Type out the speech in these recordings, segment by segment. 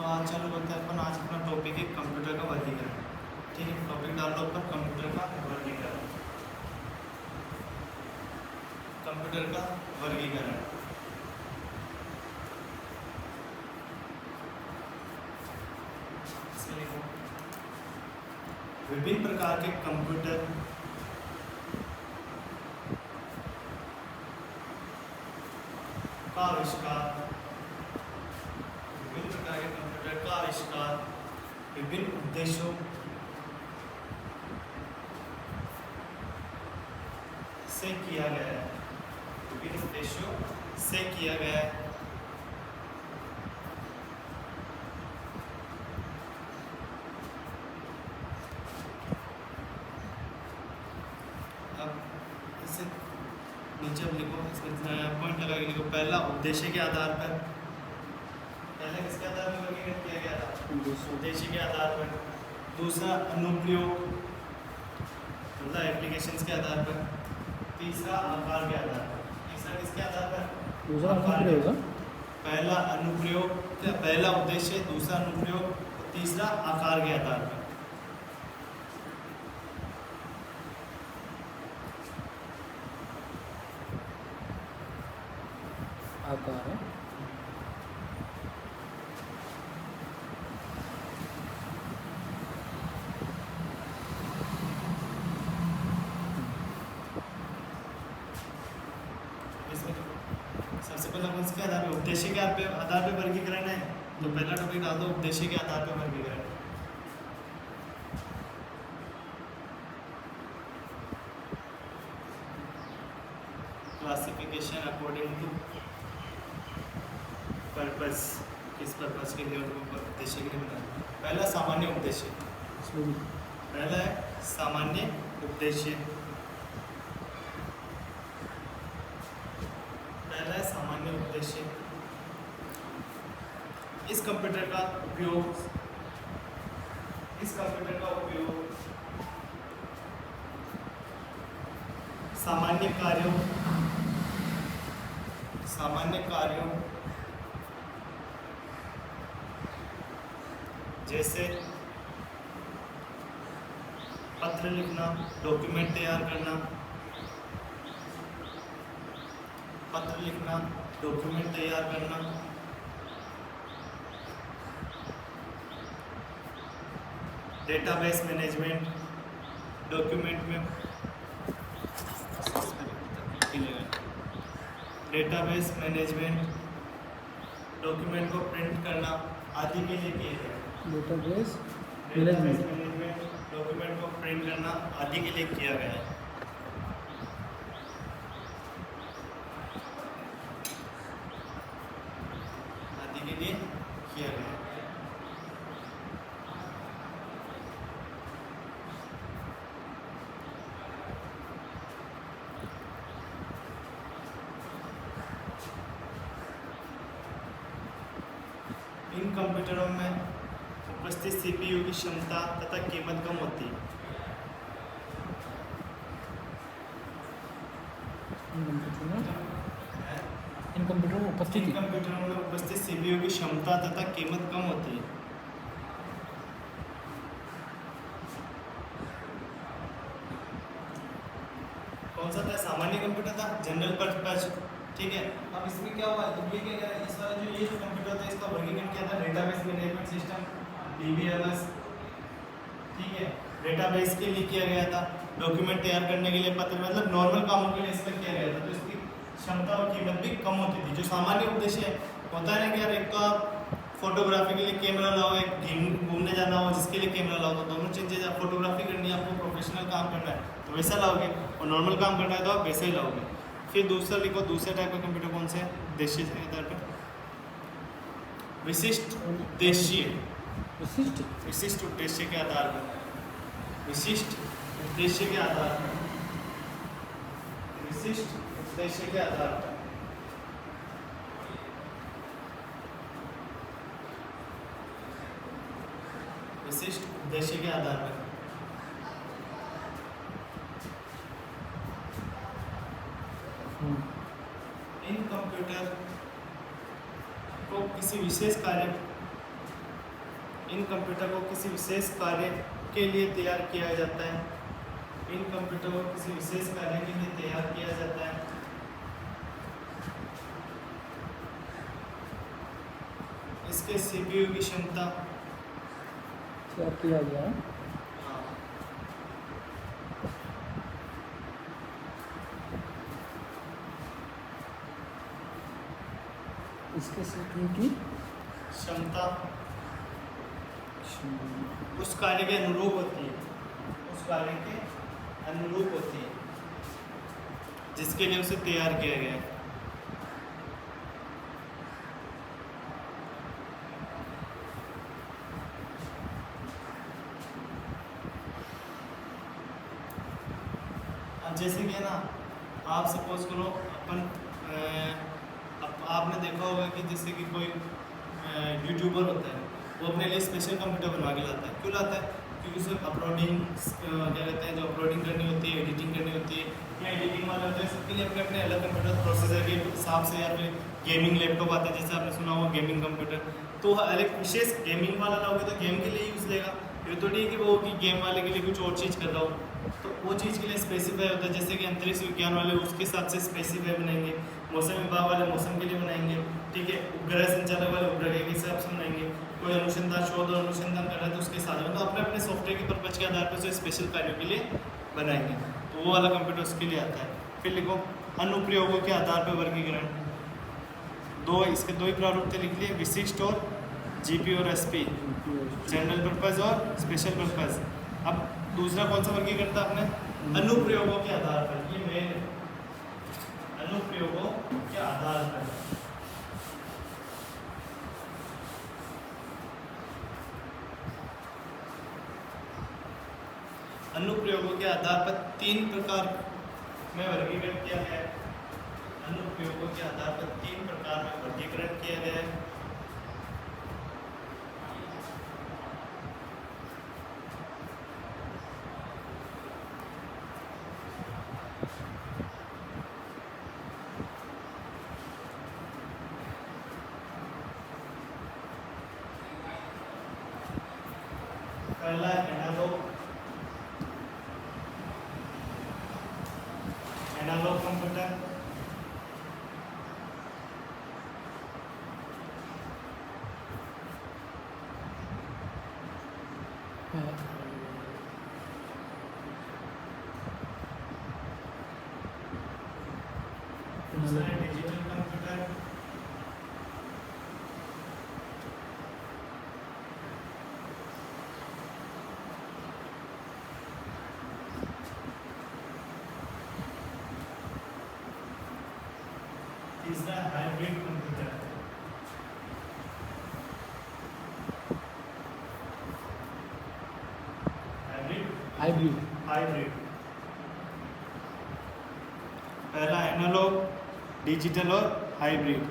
तो आज चालू करते हैं अपन। आज अपना टॉपिक है कंप्यूटर का वर्गीकरण। ठीक है, टॉपिक डाल दो ऊपर, कंप्यूटर का वर्गीकरण। कंप्यूटर का वर्गीकरण। इसमें लिखो विभिन्न प्रकार के कंप्यूटर का आविष्कार। विभिन्न प्रकार के कंप्यूटर का आविष्कार विभिन्न उद्देश्यों से किया गया है। विभिन्न उद्देश्यों से किया गया है। अब इसे नीचे अब लिखो, इसमें पॉइंट लगा के लिखो। पहला उद्देश्य के आधार पर, पहले किसके आधार पर वर्गीकरण किया गया था? उद्देश्य के आधार पर। दूसरा अनुप्रयोग मतलब एप्लीकेशंस के आधार पर। तीसरा आकार के आधार पर। तीसरा किसके आधार पर? दूसरा अनुप्रयोग। पहला अनुप्रयोग, पहला उद्देश्य, दूसरा अनुप्रयोग, तीसरा आकार के आधार पर। आकार है। सबसे पहला अपन इसके आधार पे, उद्देश्य के आधार पे वर्गीकरण है। तो पहला टॉपिक डाल दो, उद्देश्य के आधार पे वर्गीकरण। Classification according to purpose. किस पर्पस के लिए उनको उद्देश्य के लिए बनाया? पहला सामान्य उद्देश्य। पहला है सामान्य उद्देश्य। पहला है सामान्य उद्देश्य। इस कंप्यूटर का उपयोग सामान्य कार्यों जैसे पत्र लिखना, डॉक्यूमेंट तैयार करना, डेटाबेस मैनेजमेंट, डॉक्यूमेंट में डेटाबेस मैनेजमेंट, डॉक्यूमेंट को प्रिंट करना आदि के लिए किए गए। डेटाबेस मैनेजमेंट, डॉक्यूमेंट को प्रिंट करना आदि के लिए किया गया है। आदि के लिए किया गया है। इन कंप्यूटरों में उपस्थित सीपीयू की क्षमता तथा कीमत कम होती है। इन कंप्यूटरों में उपस्थित सीपीयू की क्षमता तथा कीमत कम होती है। कौन सा था? सामान्य कंप्यूटर था, जनरल पर्पस। ठीक है, अब इसमें क्या हुआ? ये क्या है, इस वाला ये जो कंप्यूटर था इसका वर्गीकरण किया था डेटाबेस मैनेजमेंट सिस्टम, डीबीएमएस। ठीक है, डेटाबेस के लिए किया गया था, डॉक्यूमेंट तैयार करने के लिए, पत्र मतलब नॉर्मल कामों के लिए इसका किया गया था। तो इसकी क्षमता और कीमत भी कम होती थी। जो सामान्य उद्देश्य होता है ना कि यार एक तो आप फोटोग्राफी के लिए कैमरा लाओ, एक घूमने जाना हो जिसके लिए कैमरा लाओ, तो दोनों चीज़ें, आप फोटोग्राफी करनी है, आपको प्रोफेशनल काम करना है तो वैसा लाओगे, और नॉर्मल काम करना है तो आप वैसे ही लाओगे। फिर दूसरा लिखो, दूसरे टाइप का कंप्यूटर कौन से? उद्देश्य के आधार पर। विशिष्ट उद्देश्य के आधार पर। विशिष्ट उद्देश्य के आधार पर। विशिष्ट उद्देश्य के आधार पर। विशिष्ट उद्देश्य के आधार पर। इन कंप्यूटर को किसी विशेष कार्य इन कंप्यूटर को किसी विशेष कार्य के लिए तैयार किया जाता है। इन कंप्यूटर को किसी विशेष कार्य के लिए तैयार किया जाता है। इसके सीपीयू की क्षमता तैयार किया गया है। इसके सीपीयू की क्षमता उस कार्य के अनुरूप होती है, उस कार्य के अनुरूप होती है जिसके लिए उसे तैयार किया गया है। अब जैसे कि है ना, आप सपोज करो आपने देखा होगा कि जैसे कि कोई यूट्यूबर होता है, वो अपने लिए स्पेशल कंप्यूटर बनवा के लाता है। क्यों लाता है? क्योंकि उसे अपलोडिंग क्या कहते हैं, जो अपलोडिंग करनी होती है, एडिटिंग करनी होती है, या एडिटिंग वाले होते हैं, सबके लिए अपने अपने अलग कंप्यूटर प्रोसेसर के हिसाब से, या फिर गेमिंग लैपटॉप आता है जैसे आपने सुना होगा गेमिंग कंप्यूटर, तो अलग विशेष गेमिंग वाला लाओगे तो गेम के लिए यूज़ लेगा। ये तो नहीं कि वो कि गेम वाले के लिए कुछ और चीज़ कर रहा हो, तो वो चीज़ के लिए स्पेसिफाई होता है। जैसे कि अंतरिक्ष विज्ञान वाले उसके हिसाब से स्पेसिफाई बनाएंगे, मौसम विभाग वाले मौसम के लिए बनाएंगे, ठीक है, उपग्रह संचालक वाले उपग्रह के हिसाब से बनाएंगे, कोई अनुसंधान शोध और अनुसंधान कर रहा है तो उसके साथ में, तो अपने अपने सॉफ्टवेयर के पर्पज के आधार पर उसे स्पेशल कार्यों के लिए बनाएंगे, तो वो वाला कंप्यूटर उसके लिए आता है। फिर लिखो अनुप्रयोगों के आधार पर वर्गीकरण। इसके दो ही प्रारूप लिख लिए, विशिष्ट और जीपी और एसपी, जनरल पर्पज और स्पेशल पर्पज। अब दूसरा कौन सा वर्गीकरण था आपने? अनुप्रयोगों के आधार पर, ये मेन अनुप्रयोगों के आधार पर। अनुप्रयोगों के आधार पर 3 प्रकार में वर्गीकरण किया गया है। अनुप्रयोगों के आधार पर 3 प्रकार में वर्गीकरण किया गया है। पहला एनालॉग कंप्यूटर, दूसरा है डिजिटल कंप्यूटर, तीसरा हाइब्रिड कंप्यूटर। हाइब्रिड हाइब्रिड पहला एनालॉग, डिजिटल और हाइब्रिड।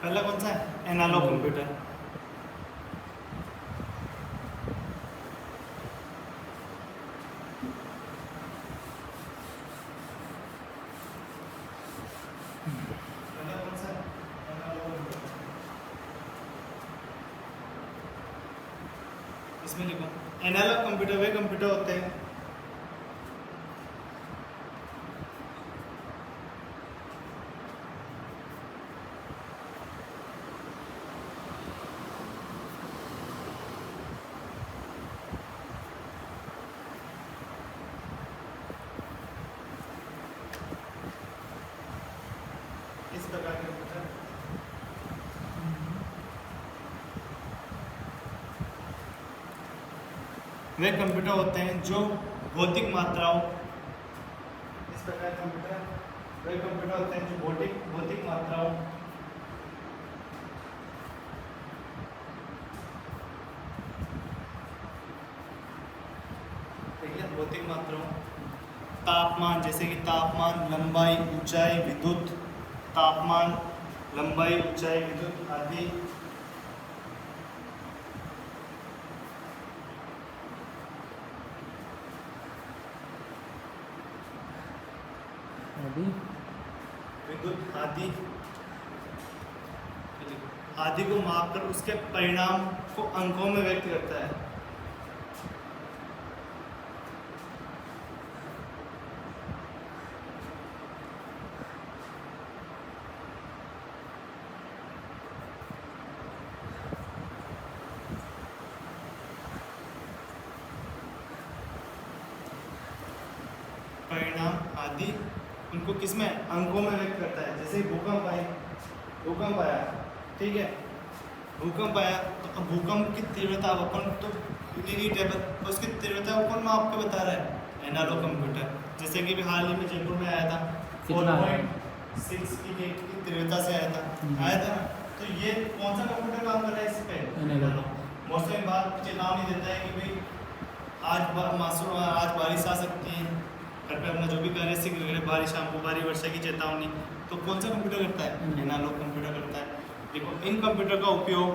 पहला कौन सा है? Analogue computer. पहला कौन सा है? Analogue computer. इसमें लिखो एनालॉग कंप्यूटर वे कंप्यूटर होते हैं इस प्रकार के कंप्यूटर वे कंप्यूटर होते हैं जो भौतिक मात्राओं, इस प्रकार के कंप्यूटर वे कंप्यूटर होते हैं जो भौतिक मात्राओं भौतिक मात्राओं तापमान, जैसे कि तापमान, लंबाई, ऊंचाई, विद्युत, तापमान, लंबाई, ऊंचाई, विद्युत आदि। अभी विद्युत आदि आदि को मापकर उसके परिणाम को अंकों में व्यक्त करता है। परिणाम आदि उनको किसमें, अंकों में व्यक्त करता है। जैसे भूकंप आया, ठीक है, भूकंप आया तो अब भूकंप की तीव्रता अपन तो उसकी तीव्रता कौन माप के बता रहा है, एनालॉग कंप्यूटर। जैसे कि भी हाल ही में जयपुर में आया था, कितना 4.6 की तीव्रता से आया था ना। तो ये कौन सा कंप्यूटर काम कर रहा है इस पे, एनालॉग। मौसम विभाग चेतावनी देता है कि भाई आज बारिश आ सकती है, कृपया अपना जो भी कार्य शीघ्र करें, बारिश, शाम को भारी वर्षा की चेतावनी। तो कौन सा कंप्यूटर करता है, एनालॉग कंप्यूटर करता है। देखो इन कंप्यूटर का उपयोग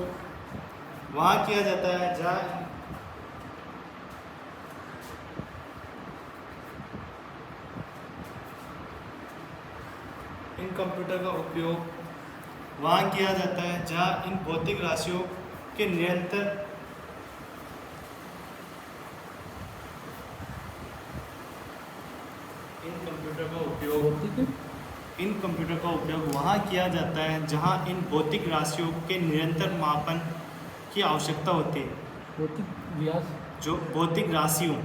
वहाँ किया जाता है जहाँ इन कंप्यूटर का उपयोग वहाँ किया जाता है जहाँ इन भौतिक राशियों के निरंतर इन कंप्यूटर का उपयोग वहाँ किया जाता है जहाँ इन भौतिक राशियों के निरंतर मापन की आवश्यकता होती है। भौतिक व्यास, जो भौतिक राशियों,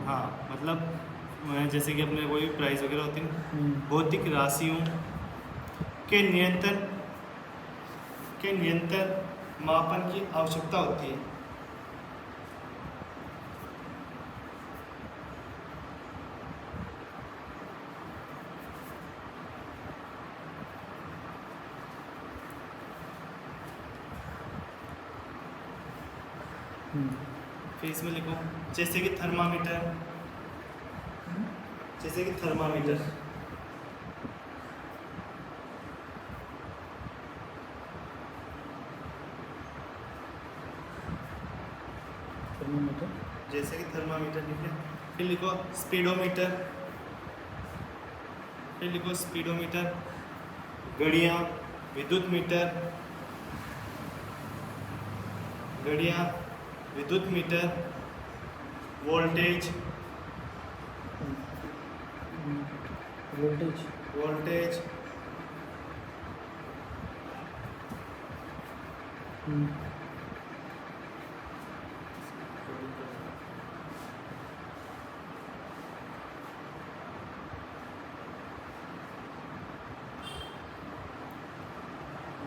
हाँ, मतलब जैसे कि अपने कोई प्राइस वगैरह होती है ना, भौतिक राशियों के निरंतर मापन की आवश्यकता होती है। फिर इसमें लिखो जैसे कि थर्मामीटर, थर्मामीटर जैसे कि थर्मामीटर लिखे। फिर लिखो स्पीडोमीटर, घड़ियाँ, विद्युत मीटर, वोल्टेज,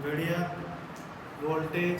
घड़ियाँ, वोल्टेज,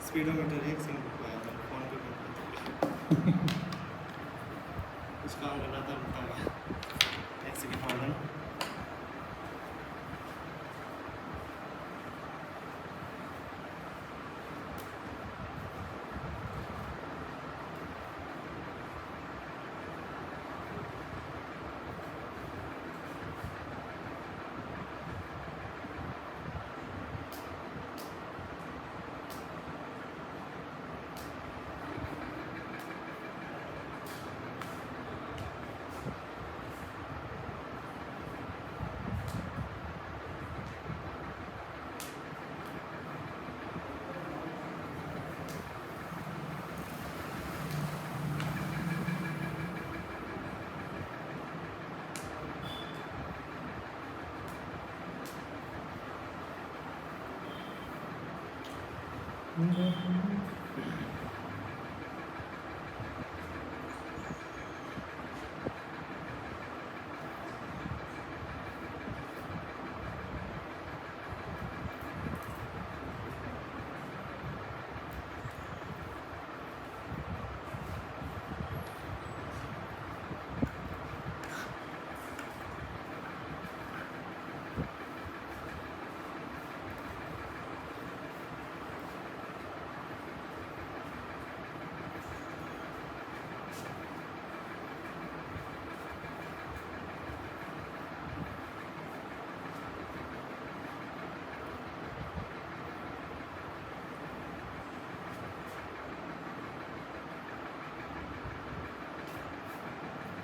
स्पीडोमीटर। एक सेकंड फोन पे कुछ काम कर रहा था, रुकता मैं, एक सेकंड फोन करना।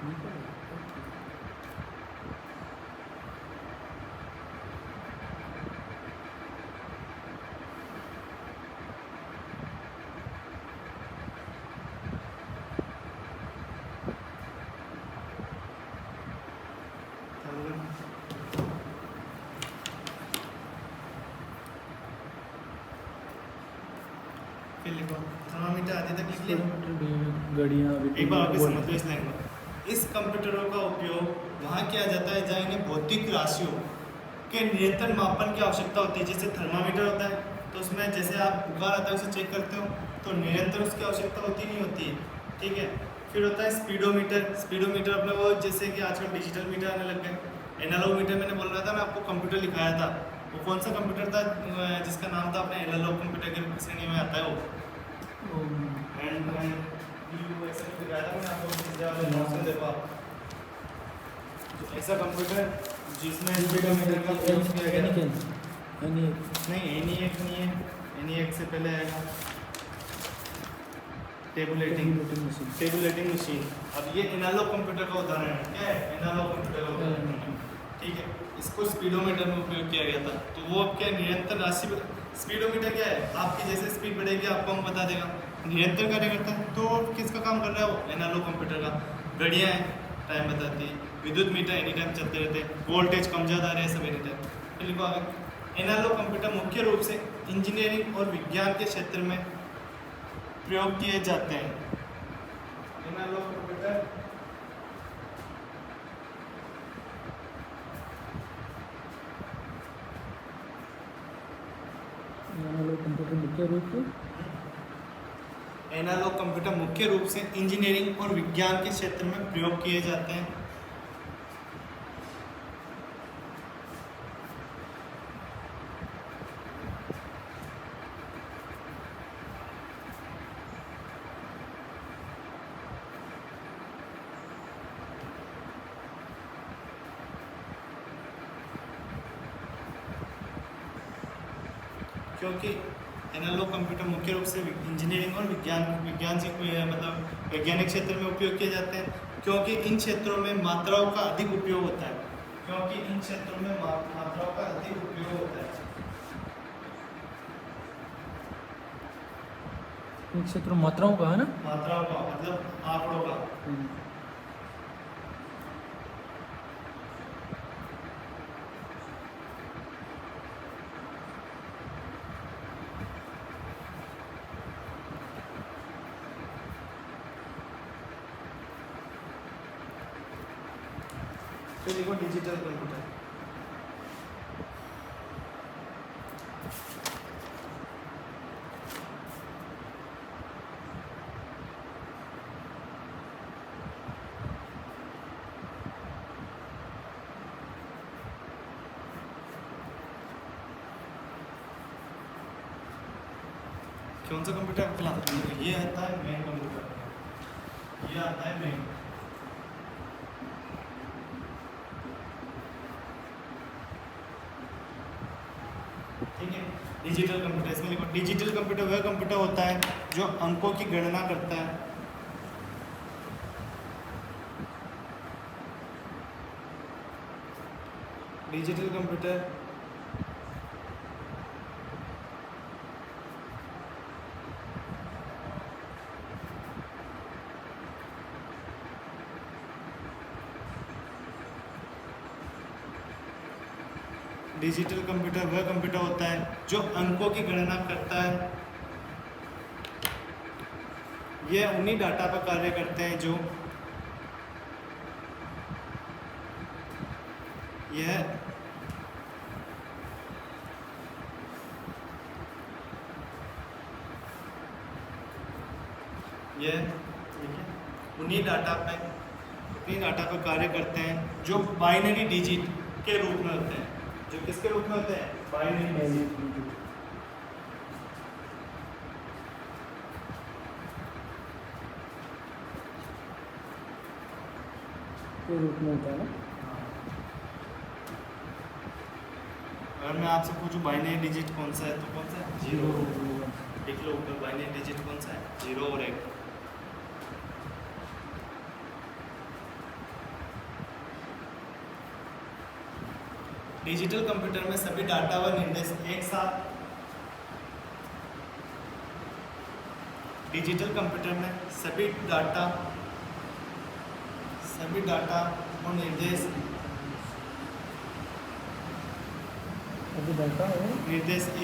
फिर लिखो थर्मामीटर आदि तक लिख लिया। घड़ियाँ एक बार वापस समझ लो इस लाइन को। इस कंप्यूटरों का उपयोग वहाँ किया जाता है जहाँ इन्हें भौतिक राशियों के निरंतर मापन की आवश्यकता होती है। जैसे थर्मामीटर होता है तो उसमें जैसे आप बुखार आता है उसे चेक करते हो तो निरंतर उसकी आवश्यकता होती नहीं होती है, ठीक है। फिर होता है स्पीडोमीटर। स्पीडोमीटर अपने वो जैसे कि आजकल डिजिटल मीटर आने लग गए। एनालॉग मीटर मैंने बोल रहा था ना आपको, कंप्यूटर लिखाया था, वो कौन सा कंप्यूटर था जिसका नाम था अपने एनालॉग कंप्यूटर के श्रेणी में आता है वो, एंड ऐसा कुछ दिखाया था मैंने आपको, नोट्स में देखो आप। ऐसा कंप्यूटर जिसमें स्पीडोमीटर का उपयोग किया गया। नहीं एनीएक नहीं है, एनीएक से पहले आएगा टेबुलेटिंग मशीन। अब ये एनालॉग कंप्यूटर का उदाहरण है। क्या है? एनालॉग कंप्यूटर का उदाहरण, ठीक है। इसको स्पीडोमीटर में उपयोग किया गया था। तो वो अब क्या निरंतर राशि, स्पीडोमीटर क्या है, आपकी जैसे स्पीड बढ़ेगी आपको हम बता देगा, निरंतर कार्य करता है। तो किसका काम कर रहा है वो? एनालॉग कंप्यूटर का। घड़ियाँ हैं, टाइम बताती है। विद्युत मीटर एनी टाइम चलते रहते हैं। वोल्टेज कम ज़्यादा रहे सब एनी टाइम। फिर लिखो आगे। एनालॉग कंप्यूटर मुख्य रूप से इंजीनियरिंग और विज्ञान के क्षेत्र में प्रयोग किए जाते हैं। एनालॉग कंप्यूटर मुख्य रूप से इंजीनियरिंग और विज्ञान के क्षेत्र में प्रयोग किए जाते हैं। क्योंकि एनालॉग कंप्यूटर मुख्य रूप से इंजीनियरिंग और विज्ञान से मतलब वैज्ञानिक क्षेत्र में उपयोग किए जाते हैं, क्योंकि इन क्षेत्रों में मात्राओं का अधिक उपयोग होता है। क्योंकि इन क्षेत्रों में मात्राओं का अधिक उपयोग होता है। इन क्षेत्रों मात्राओं का है ना, मात्राओं का मतलब आंकड़ों का। तो देखो डिजिटल कंप्यूटर, कौन सा कंप्यूटर? ये आता है मेन कंप्यूटर, ये आता है मेन। ठीक है। डिजिटल कंप्यूटर, इसमें लिखो डिजिटल कंप्यूटर वह कंप्यूटर होता है जो अंकों की गणना करता है। डिजिटल कंप्यूटर डिजिटल कंप्यूटर वह कंप्यूटर होता है जो अंकों की गणना करता है। यह उन्हीं डाटा पर कार्य करते हैं जो उन्हीं डाटा पर कार्य करते हैं जो बाइनरी डिजिट के रूप में होते हैं। जो किसके रूप में होते हैं? बाइनरी डिजिट के रूप में होता है ना। अगर मैं आपसे पूछूं बाइनरी डिजिट कौन सा है तो कौन सा है? जीरो। लिख लो ऊपर, बाइनरी डिजिट कौन सा है? जीरो और एक। डिजिटल कंप्यूटर में सभी डाटा व निर्देश एक साथ, डिजिटल कंप्यूटर में सभी डाटा और निर्देश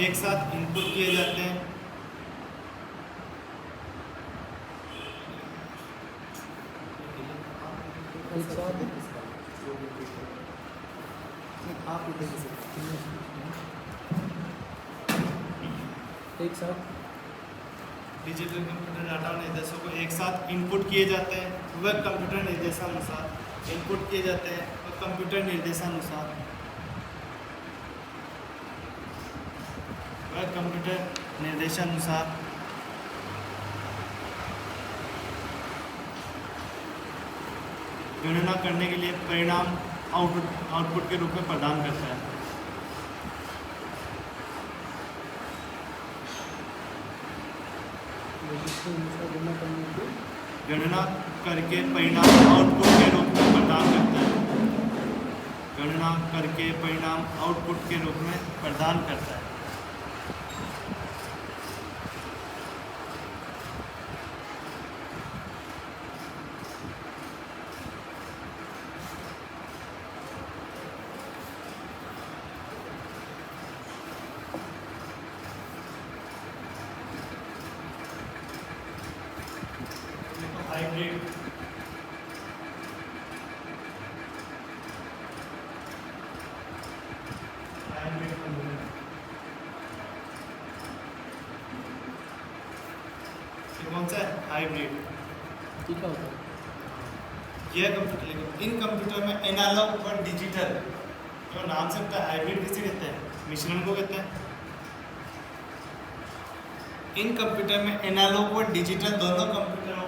एक साथ इनपुट किए जाते हैं। एक साथ डिजिटल कंप्यूटर डाटा और निर्देशों को एक साथ इनपुट किए जाते हैं, वह कंप्यूटर निर्देशानुसार इनपुट किए जाते हैं, वह कंप्यूटर निर्देशानुसार गणना करने के लिए परिणाम आउटपुट के रूप में प्रदान करता है। गणना करके परिणाम आउटपुट के रूप में प्रदान करता है। गणना करके परिणाम आउटपुट के रूप में प्रदान करता है। हाइब्रिड कौन सा है? हाइब्रिड। ठीक है होता है। यह कंप्यूटर लिखो, इन कंप्यूटर में एनालॉग और डिजिटल, जो नाम से होता है हाइब्रिड किसे कहते हैं? मिश्रण को कहते हैं। इन कंप्यूटर में एनालॉग और डिजिटल दोनों कंप्यूटरों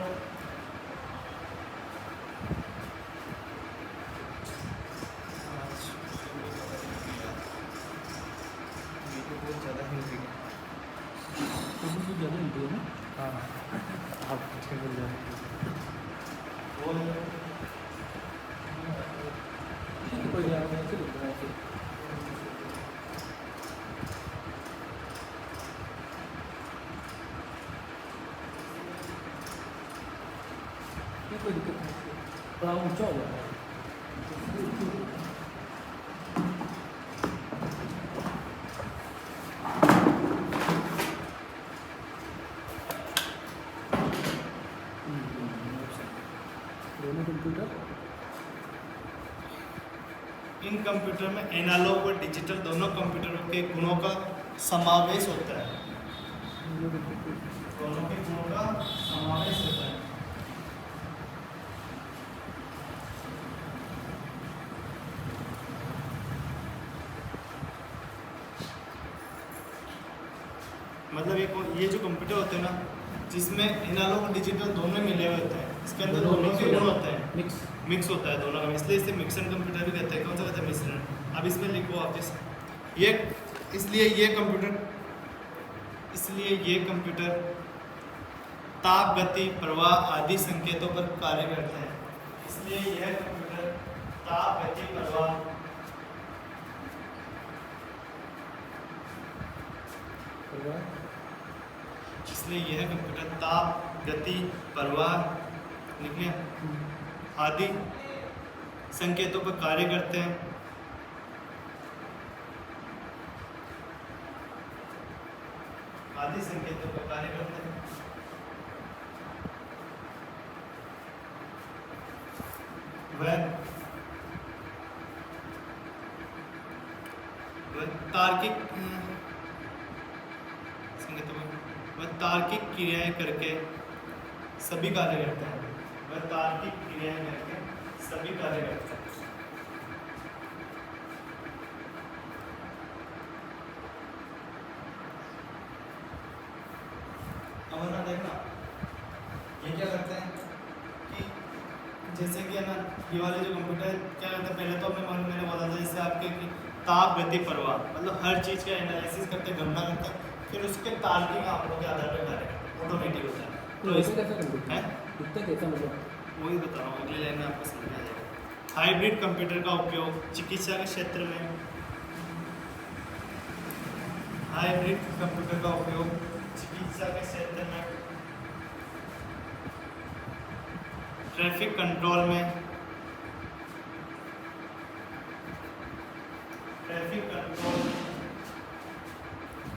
ज़्यादा हिंदी है ना? हाँ आप अच्छे बोल रहे कोई ज़्यादा ऐसे लिख रहा है। कोई दिक्कत नहीं, थोड़ा ऊंचा हो जाता है। दोनों कंप्यूटर, इन कंप्यूटर में एनालॉग और डिजिटल दोनों कंप्यूटरों के गुणों का समावेश होता है। दोनों के गुणों का समावेश होता है। मतलब ये जो कंप्यूटर होते हैं ना, जिसमें एनालॉग और डिजिटल दोनों मिले हुए होते हैं, इसके अंदर दोनों के गुण होते हैं, मिक्स होता है दोनों का, इसलिए इसे मिक्सर कंप्यूटर भी कहते हैं। कौन सा कहते हैं? मिश्रण। अब इसमें लिखो आप ये, इसलिए ये कंप्यूटर ताप, गति, प्रवाह आदि संकेतों पर कार्य करते हैं। इसलिए यह कंप्यूटर ताप, गति, प्रवाह इसलिए यह कंप्यूटर ताप, गति, प्रवाह लिखिए आदि संकेतों पर कार्य करते हैं। आदि संकेतों पर कार्य करते हैं। वह तार्किक क्रियाएं करके सभी कार्य करते हैं। वह तार्किक क्रियाएं करके सभी कार्य करते हैं। अब ना देखना ये क्या करते हैं कि जैसे कि है ना, ये वाले जो कंप्यूटर क्या करते हैं, पहले तो मैंने बोला था जैसे आपके कि ताप, गति, प्रवाह, मतलब हर चीज़ का एनालिसिस करते हैं, गणना करते हैं, फिर उसके तार्किक आंकड़ों के आधार पर कार्य करते हैं, ऑटोमेटिक होता है। तो ऐसे कैसे करते हैं? दिखता कैसा मतलब? वही बता रहा हूँ, अगली लाइन में आपको समझ आ जाएगा। हाइब्रिड कंप्यूटर का उपयोग चिकित्सा के क्षेत्र में हाइब्रिड कंप्यूटर का उपयोग चिकित्सा के क्षेत्र में, ट्रैफिक कंट्रोल में,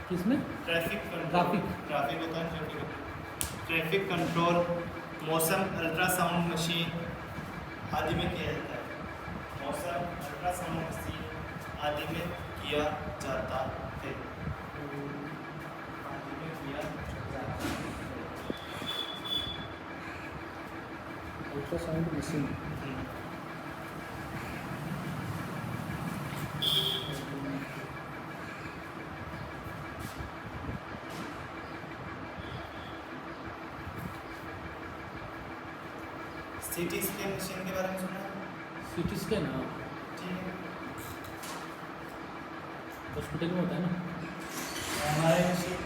किसमें? ट्रैफिक ट्रैफिक होता है, ट्रैफिक कंट्रोल, मौसम अल्ट्रासाउंड मशीन आदि में किया जाता है। मौसम अल्ट्रासाउंड मशीन आदि में किया जाता है। आदि में किया जाता है। Ultrasound machine. CT scan machine के बारे में सुना है? सीटी स्कैन, हाँ, ठीक है। हॉस्पिटल में होता है ना। हमारे मशीन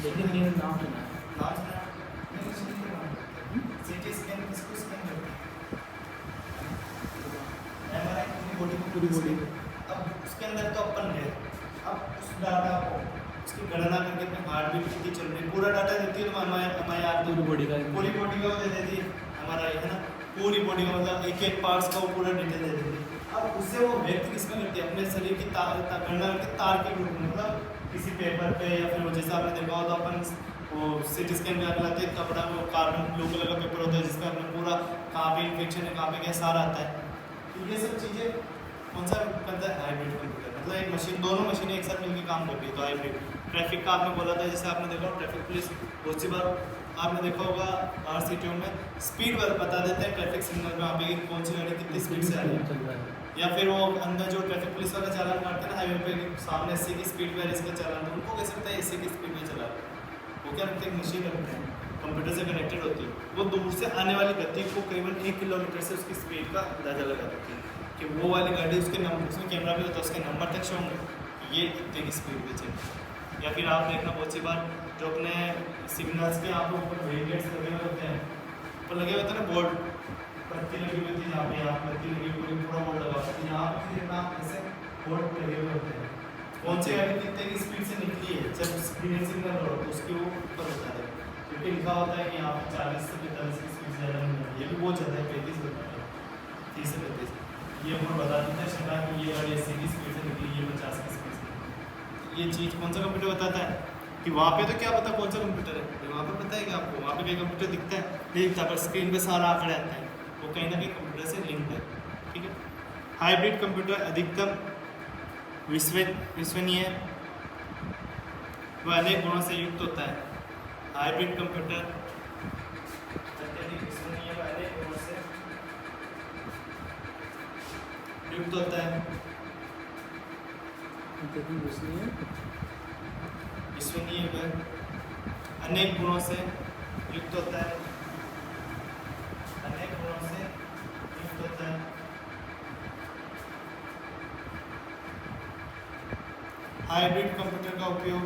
लेकिन ये नाम सुना है। नाम सुना है? नहीं, मशीन के नाम सीटी स्कैन किसको स्कैन करते हैं? एमआरआई पूरी बॉडी को। अब उसके अंदर तो अपन है, अब उस डाटा को उसकी गणना करके अपने हार्ट बीट कितनी चल रही है पूरा डाटा देती है। तो हमारे पूरी बॉडी का वो दे देती है हमारा, है ना, पूरी बॉडी का मतलब एक एक पार्ट्स का वो पूरा डिटेल दे देती है। अब उससे वो व्यक्ति किसमें करती है? अपने शरीर की गणना करके तार के रूप में, मतलब किसी पेपर पे या फिर वो जैसा आपने देखा हो तो अपन वो सीटी स्कैन में लाते हैं कपड़ा, वो कार्बन ब्लू कलर का पेपर होता है जिसमें अपने पूरा कहाँ पे इन्फेक्शन है, कहाँ पे क्या सारा आता है। तो ये सब चीज़ें कौन सा करता है? Hybrid computer. मतलब एक मशीन, दोनों मशीनें एक साथ मिलकर काम करती है, तो हाइब्रिड। ट्रैफिक का आपने बोला था, जैसे आपने देखा हो ट्रैफिक पुलिस बहुत सी बार आपने देखा होगा RCTO में स्पीड बता देते हैं ट्रैफिक सिग्नल में, वहाँ पे कौन सी गाड़ी कितनी स्पीड से आ रही है। या फिर वो अंदर जो ट्रैफिक पुलिस वाला चालान काटते हैं ना हाईवे पे, सामने 80 की स्पीड पे इसका चालान, तो उनको कैसे पता है 80 की स्पीड में चला रहा है? वो क्या रखते हैं? मशीन रखते हैं, कंप्यूटर से कनेक्टेड होती है। वो दूर से आने वाली गति को करीबन 1 किलोमीटर से उसकी स्पीड का अंदाजा लगा देती है कि वो वाली गाड़ी उसके नंबर, उसमें कैमरा भी होता है, उसके नंबर तक शो होंगे ये इतने की स्पीड पे चले। या फिर आप देखना बहुत सी बार जो अपने सिग्नल्स के यहाँ पे ऊपर बैरिकेड्स लगे हुए होते हैं, ऊपर लगे हुए होते हैं ना बोर्ड, बत्ती लगी हुई थी जहाँ पे, यहाँ बत्ती लगी हुई पूरा बोर्ड लगा होता है, यहाँ पे फिर ना ऐसे बोर्ड लगे हुए होते हैं कौन सी गाड़ी कितने की स्पीड से निकली है, जब ग्रीन सिग्नल हो तो उसके वो ऊपर होता है, क्योंकि लिखा होता है कि यहाँ पे 40 से 45 की स्पीड ज़्यादा नहीं है, ये भी बहुत ज़्यादा है, 35 होता है, 30 से 35, ये वो बता देता है शटा कि ये गाड़ी 80 की स्पीड से निकली, ये 50 की स्पीड से। ये चीज़ कौन सा कंप्यूटर बताता है? कि वहाँ पे तो क्या पता कौन सा कंप्यूटर है, वहाँ पे पता है कि आपको वहाँ पे कहीं कंप्यूटर दिखता है नहीं दिखता, पर स्क्रीन पे सारा आंकड़े आता है, वो कहीं ना कहीं कंप्यूटर से लिंक है। ठीक है। हाइब्रिड कंप्यूटर अधिकतम विश्वसनीय व अनेक गुणों से युक्त होता है। हाइब्रिड कंप्यूटर अत्यधिक विश्वसनीय व अनेक गुणों से युक्त होता है। विश्वसनीय व अनेक गुणों से युक्त होता है। अनेक गुणों से युक्त होता है। हाइब्रिड कंप्यूटर का उपयोग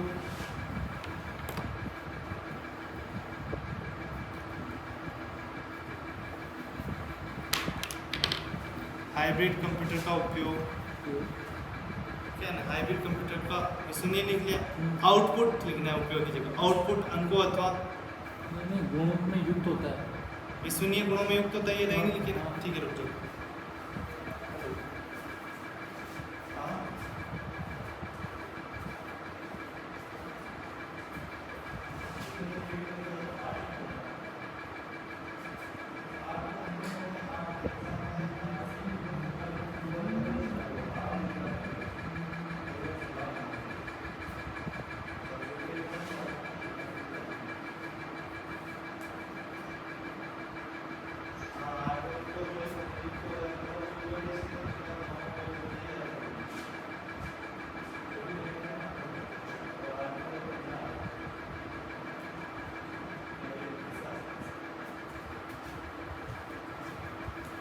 हाइब्रिड कंप्यूटर का उपयोग क्या है ना, हाइब्रिड कंप्यूटर का विश्वसनीय लिख लिया, आउटपुट लिखना है उपयोग की जगह, आउटपुट अंकों अथवा गुणों में युक्त होता है, विश्वसनीय गुणों में युक्त होता है, ये नहीं लिखिए ना, ठीक है रुक जाओ।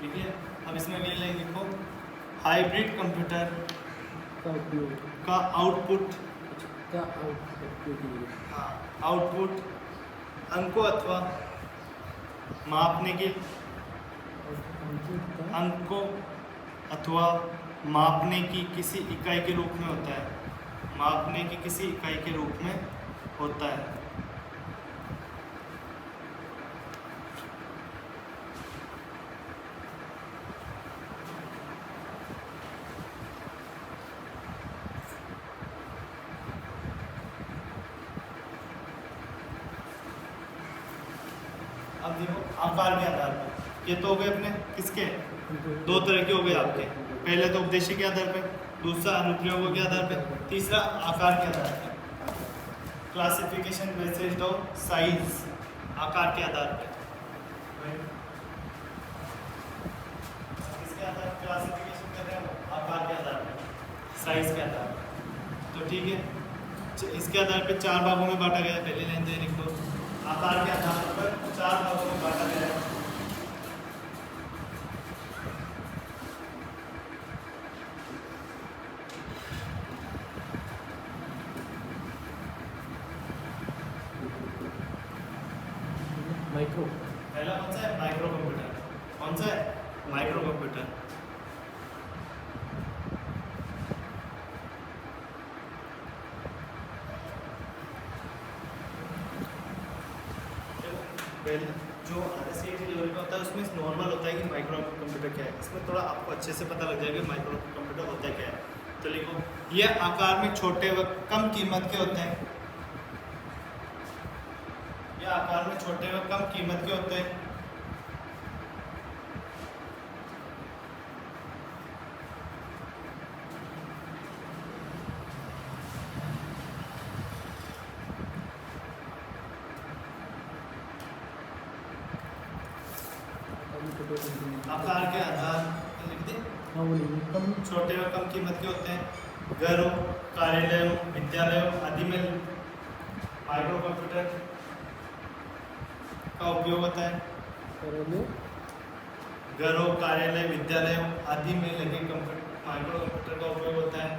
ठीक है, अब इसमें ये लाइन लिखो, हाइब्रिड कंप्यूटर का उपयोग का आउटपुट आउटपुट अंकों अथवा मापने के अंकों अथवा मापने की किसी इकाई के रूप में होता है। मापने की किसी इकाई के रूप में होता है। अब देखो आकार के आधार पर, ये तो हो गए अपने किसके, दो तरह के हो गए आपके। पहले तो उद्देश्य के आधार पर, दूसरा अनुप्रयोगों के आधार पर, तीसरा आकार के आधार पर। क्लासिफिकेशन बेस्ड ऑन साइज, आकार के आधार पर। इसके आधार पर क्लासिफिकेशन कर रहे हैं, आकार के आधार पर, साइज के आधार पर। तो ठीक है, इसके आधार पर 4 भागों में बांटा गया है। पहले लाइन दे लिख दो, आकार के आधार पर 4 भागों में बांटा गया है। माइक्रो, पहला कौन सा है, माइक्रो कंप्यूटर। कौन सा है, माइक्रो कंप्यूटर। पहले जो RSA लेवल का होता है उसमें नॉर्मल होता है कि माइक्रो कंप्यूटर क्या है। इसमें थोड़ा आपको अच्छे से पता लग जाएगा कि माइक्रो कंप्यूटर होता है क्या है। तो लिखो, ये आकार में छोटे व कम कीमत के होते हैं। ये आकार में छोटे व कम कीमत के होते हैं। आकार के आधार पर लिख दे, हाँ वो नहीं कम, छोटे व कम कीमत के होते हैं। घरों, कार्यालयों, विद्यालयों आदि में माइक्रो कंप्यूटर का उपयोग होता है। घरों, कार्यालय, विद्यालयों आदि में लगे माइक्रो कंप्यूटर का उपयोग होता है।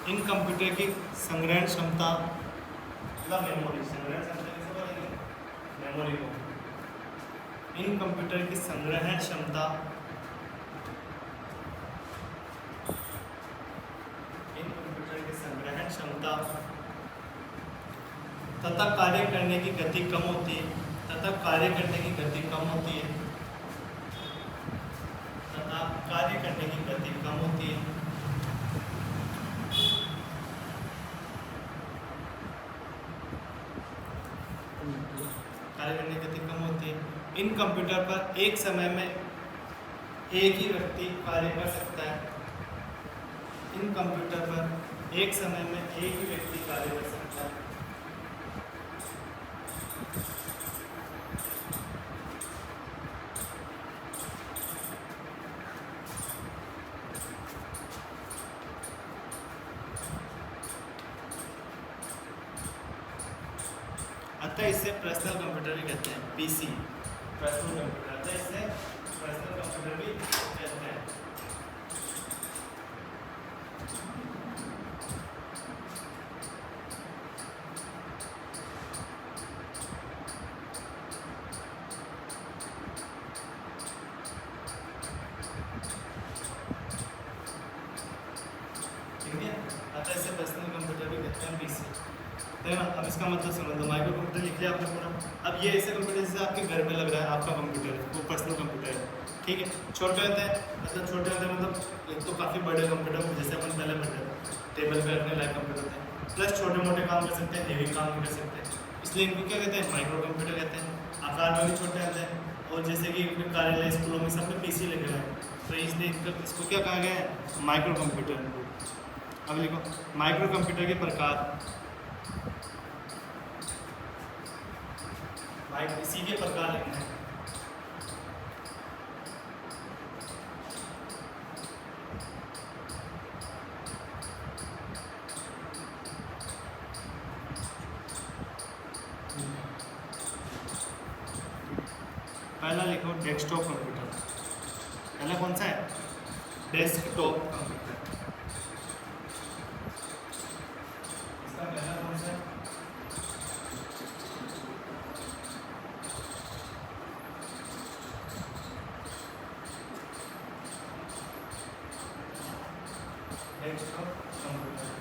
इन कंप्यूटर की संग्रहण क्षमता, मतलब मेमोरी, संग्रहण क्षमता किसे बोलेंगे, मेमोरी को। इन कंप्यूटर की संग्रहण क्षमता, इन कंप्यूटर की संग्रहण क्षमता तथा कार्य करने की गति कम होती है, तथा कार्य करने की गति कम होती है, तथा कार्य करने की गति कम होती है। कार्य करने की गति कम होती है। इन कंप्यूटर पर एक समय में एक ही व्यक्ति कार्य कर सकता है। इन कंप्यूटर पर एक समय में एक ही व्यक्ति कार्य कर सकता है। अतः इसे पर्सनल कंप्यूटर भी कहते हैं, पीसी, पर्सनल कंप्यूटर। अतः इसे पर्सनल कंप्यूटर भी कहते हैं। ठीक है, अतः इसे पर्सनल कंप्यूटर भी कहते हैं, पीसी। तो ना, अब इसका मतलब समझ लो, माइक्रो कंप्यूटर लिख लिया आपने पूरा। अब ये ऐसे कंप्यूटर जैसे आपके घर में लग रहा है, आपका कंप्यूटर है, वो पर्सनल कंप्यूटर है। ठीक है, छोटे होते हैं, मतलब छोटे होते हैं मतलब एक तो काफ़ी बड़े कंप्यूटर जैसे अपन पहले पढ़ते थे, टेबल पे रखने लायक कंप्यूटर होते हैं, प्लस छोटे मोटे काम कर सकते हैं, हेवी काम भी कर सकते हैं। इसलिए इनको क्या कहते हैं, माइक्रो कंप्यूटर कहते हैं। आकार में भी छोटे होते हैं, और जैसे कि कार्यालय, स्कूलों में सब में PC लगे हुए हैं, तो इसलिए इसको क्या कहा गया है, माइक्रो कंप्यूटर। अब लिखो, माइक्रो कंप्यूटर के प्रकार, इसी के प्रकार लिखना है। पहला लिखो डेस्कटॉप कंप्यूटर। पहला कौन सा है? Desktop computer. इसका पहला कौन सा है? Desktop computer.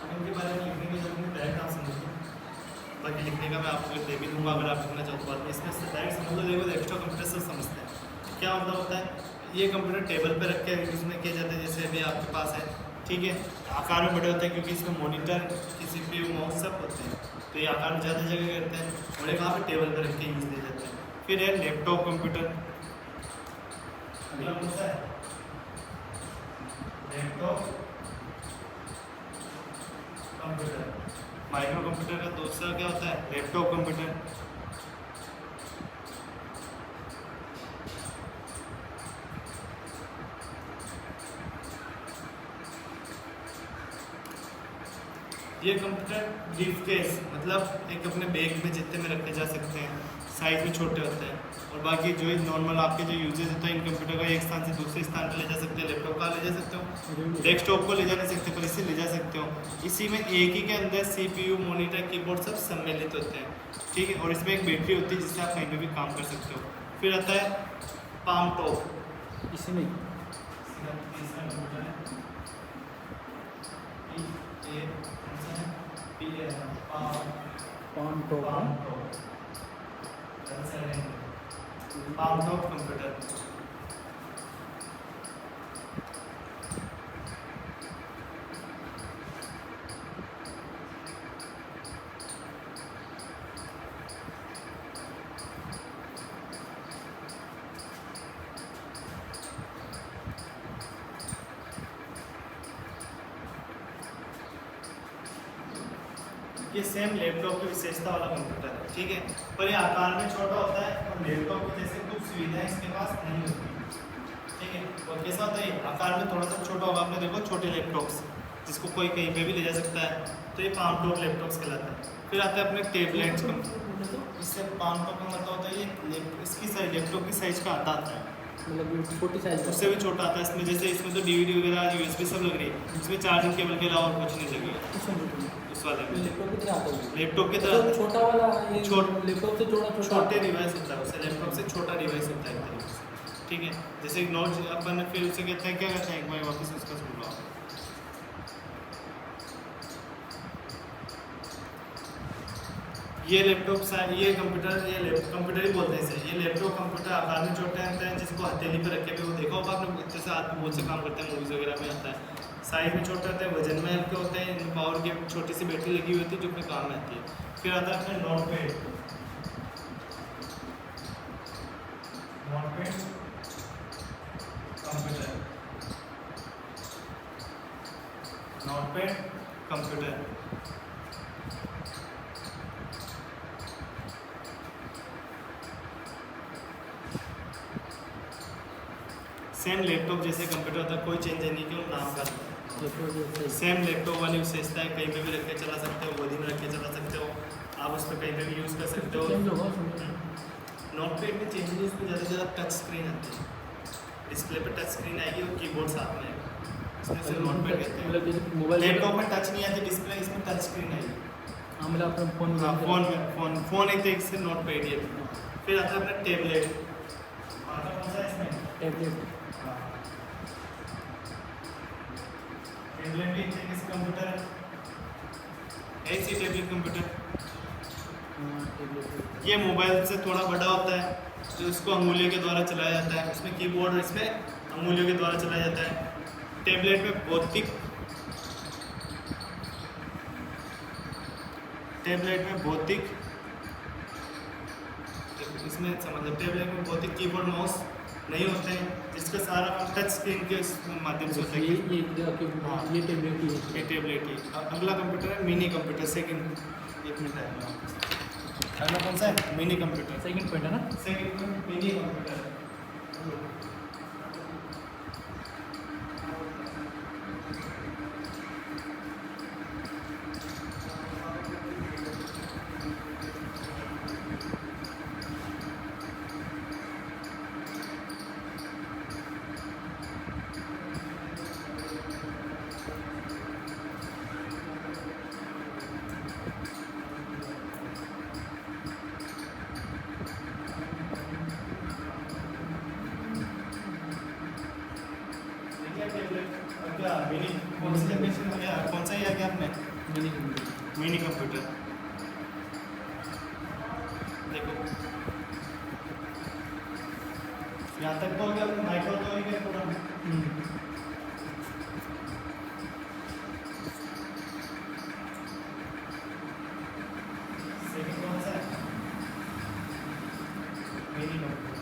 अब इनके बारे में लिखने की जरूरत नहीं, डायरेक्ट आप समझिए। बाकी लिखने का मैं आपको दे भी दूंगा अगर आप लिखना चाहो तो बाद में। इसमें से डायरेक्ट समझ लो, देखो डेस्कटॉप कंप्यूटर सब समझते हैं। क्या मतलब होता है? ये कंप्यूटर टेबल पे रख के यूज़ में किया जाता है, जैसे अभी आपके पास है, ठीक है। आकार में बड़े होते हैं क्योंकि इसमें मॉनिटर, CPU, माउस सब होते हैं, तो ये आकार में ज़्यादा जगह करते हैं और ये कहाँ पे टेबल पे रख के यूज़ किए जाते हैं। फिर है लैपटॉप कंप्यूटर। अगला कौन सा है? Laptop computer. माइक्रो कंप्यूटर का दूसरा क्या होता है? Laptop computer. ये कंप्यूटर ब्रीफ केस मतलब एक अपने बैग में जितने में रखे जा सकते हैं, साइज में छोटे होते हैं। और बाकी जो नॉर्मल आपके जो यूजेज होता है इन कंप्यूटर का, एक स्थान से दूसरे स्थान पर ले जा सकते हैं। लैपटॉप का ले जा सकते हो, डेस्कटॉप को ले जा नहीं सकते पर इसे ले जा सकते हो। इसी में एक ही के अंदर CPU, मॉनिटर, कीबोर्ड सब सम्मिलित होते हैं, ठीक है। और इसमें एक बैटरी होती है जिससे आप कहीं पर भी काम कर सकते हो। फिर आता है पाम टॉप। इसी में तीसरा कंप्यूटर है पाम टॉप कंप्यूटर। ये सेम लैपटॉप की विशेषता वाला कंप्यूटर है, ठीक है। पर ये आकार में छोटा होता है और लैपटॉप की जैसे कुछ सुविधाएं इसके पास नहीं होती, ठीक है। और कैसा होता है? आकार में थोड़ा सा छोटा होगा। आपने देखो छोटे लैपटॉप्स जिसको कोई कहीं पे भी ले जा सकता है, तो ये पाम टॉप लैपटॉप्स कहलाता है। फिर आता है अपने टैबलेट्स। इससे पाम टॉप का मतलब होता है ये इसकी साइज, लैपटॉप की साइज का आता है, मतलब छोटी साइज, उससे भी छोटा आता है। इसमें जैसे इसमें तो DVD वगैरह, USB सब लग रही है, इसमें चार्जिंग केबल के अलावा और कुछ नहीं लगेगा उस वाले में। लैपटॉप की तरह आता है। लैपटॉप की तरह छोटा वाला ये लैपटॉप से छोटे डिवाइस होता है, उससे लैपटॉप से छोटा डिवाइस होता है एक तरीके से, ठीक है। जैसे नोट अपन फिर उसे कहते हैं, क्या कहते हैं, एक बार वापस उसका सुन लो आप। ये लैपटॉप ये कंप्यूटर ही बोलते हैं इसे। ये लैपटॉप कंप्यूटर आकार में छोटे होते हैं, जिसको हथेली पर रखे हुए वो देखा होगा आपने, इतने से हाथ में बहुत से काम करते हैं, मूवीज़ वगैरह में आता है। साइज में छोटे होते हैं, वजन में हल्के होते हैं, इनमें पावर की छोटी सी बैटरी लगी हुई होती है जो अपने काम में आती है। फिर आता है अपने नोटपैड कंप्यूटर। सेम लैपटॉप जैसे कंप्यूटर होता है, कोई चेंज नहीं कि नाम का। सेम लैपटॉप वाली विशेषता है, कहीं पे भी रख के चला सकते हो, गोदी में रख के चला सकते हो, आप उस पर कहीं पे भी यूज़ कर सकते हो। नोटपैड में चेंजेस, इसमें ज़्यादा से ज़्यादा टच स्क्रीन आती है, डिस्प्ले पे टच स्क्रीन आएगी और कीबोर्ड साथ में आएगा, इसमें से नोटपैड कहते हैं। लैपटॉप में टच नहीं आती डिस्प्ले, इसमें टच स्क्रीन आएगी। हाँ मतलब अपना फोन एक तरीके से नोटपैड ही है। फिर आता है अपना टैबलेट। आता कौन सा है इसमें? टैबलेट। टैबलेट भी एक तरीके से कंप्यूटर है, ऐसी टैबलेट कंप्यूटर। ये मोबाइल से थोड़ा बड़ा होता है, तो इसको अंगुलियों के द्वारा चलाया जाता है। इसमें कीबोर्ड और इसमें अंगुलियों के द्वारा चलाया जाता है। टैबलेट में भौतिक इसमें मतलब टैबलेट में भौतिक कीबोर्ड माउस नहीं होते हैं, जिसका सारा काम टच स्क्रीन के माध्यम से होता है। ये टैबलेट ही। अगला कंप्यूटर है मिनी कंप्यूटर। सेकंड, एक मिनट है, अगला कौन सा है? Mini computer. सेकंड पॉइंट है ना? Second mini computer. यहाँ तक बोल के अपने माइक्रो तो ही गए पूरा। सेकंड कौन सा है? Mini computer.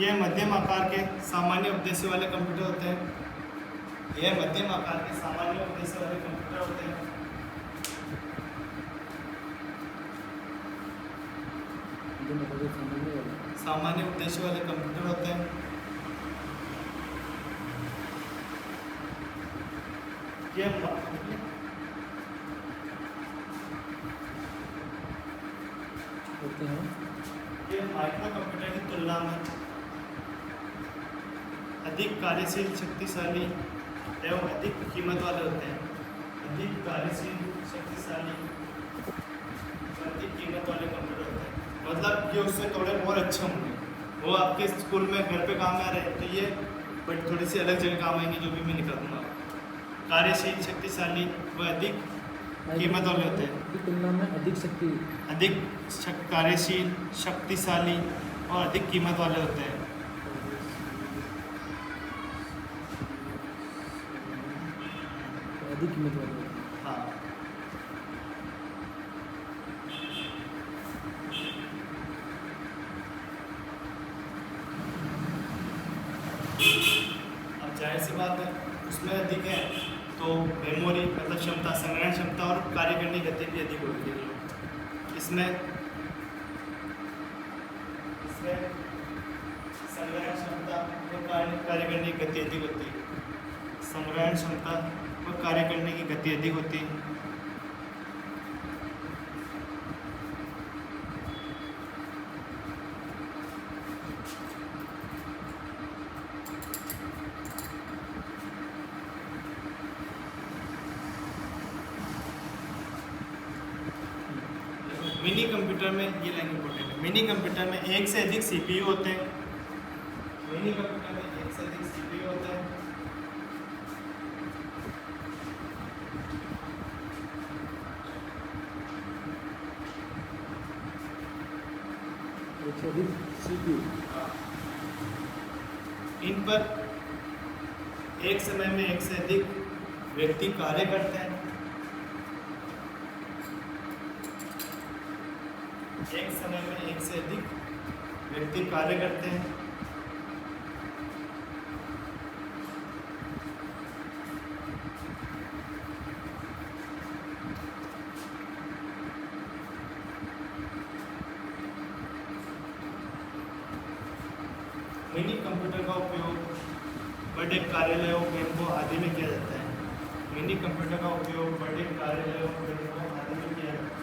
ये मध्यम आकार के सामान्य उद्देश्य वाले कंप्यूटर होते हैं। ये मध्यम आकार के सामान्य उद्देश्य वाले कंप्यूटर होते हैं। सामान्य उद्देश्य वाले कंप्यूटर होते हैं। ये ये माइक्रो कंप्यूटर की तुलना में अधिक कार्यशील, शक्तिशाली एवं अधिक कीमत वाले होते हैं। अधिक कार्यशील, शक्तिशाली, अधिक कीमत वाले कंप्यूटर होते हैं। मतलब ये उससे थोड़े और अच्छे होंगे। वो आपके स्कूल में घर पे काम में आ रहे हैं तो ये बट थोड़ी सी अलग जगह काम आएंगे, जो भी मैं निकालूंगा। कार्यशील, शक्तिशाली व अधिक कीमत वाले होते हैं। की तुलना में अधिक कार्यशील, शक्तिशाली और अधिक कीमत वाले होते हैं। अधिक कीमत वाले। हाँ, अब जाहिर सी बात है उसमें अधिक है तो मेमोरी मतलब क्षमता, संग्रहण क्षमता और कार्य करने की गति भी अधिक होती है। इसमें संग्रहण क्षमता और कार्य करने की गति अधिक होती है। संग्रहण क्षमता और कार्य करने की गति अधिक होती है। मिनी कंप्यूटर में ये लाइन इंपॉर्टेंट है। मिनी कंप्यूटर में एक से अधिक सीपीयू होते हैं। मिनी कंप्यूटर में एक से अधिक सीपीयू होते हैं। एक से अधिक CPU। इन पर एक समय में एक से अधिक व्यक्ति कार्य करते हैं। एक समय में एक से अधिक व्यक्ति कार्य करते हैं। मिनी कंप्यूटर का उपयोग बड़े कार्यालयों, बैंकों आदि में किया जाता है। मिनी कंप्यूटर का उपयोग बड़े कार्यालयों, बैंकों आदि में किया जाता है।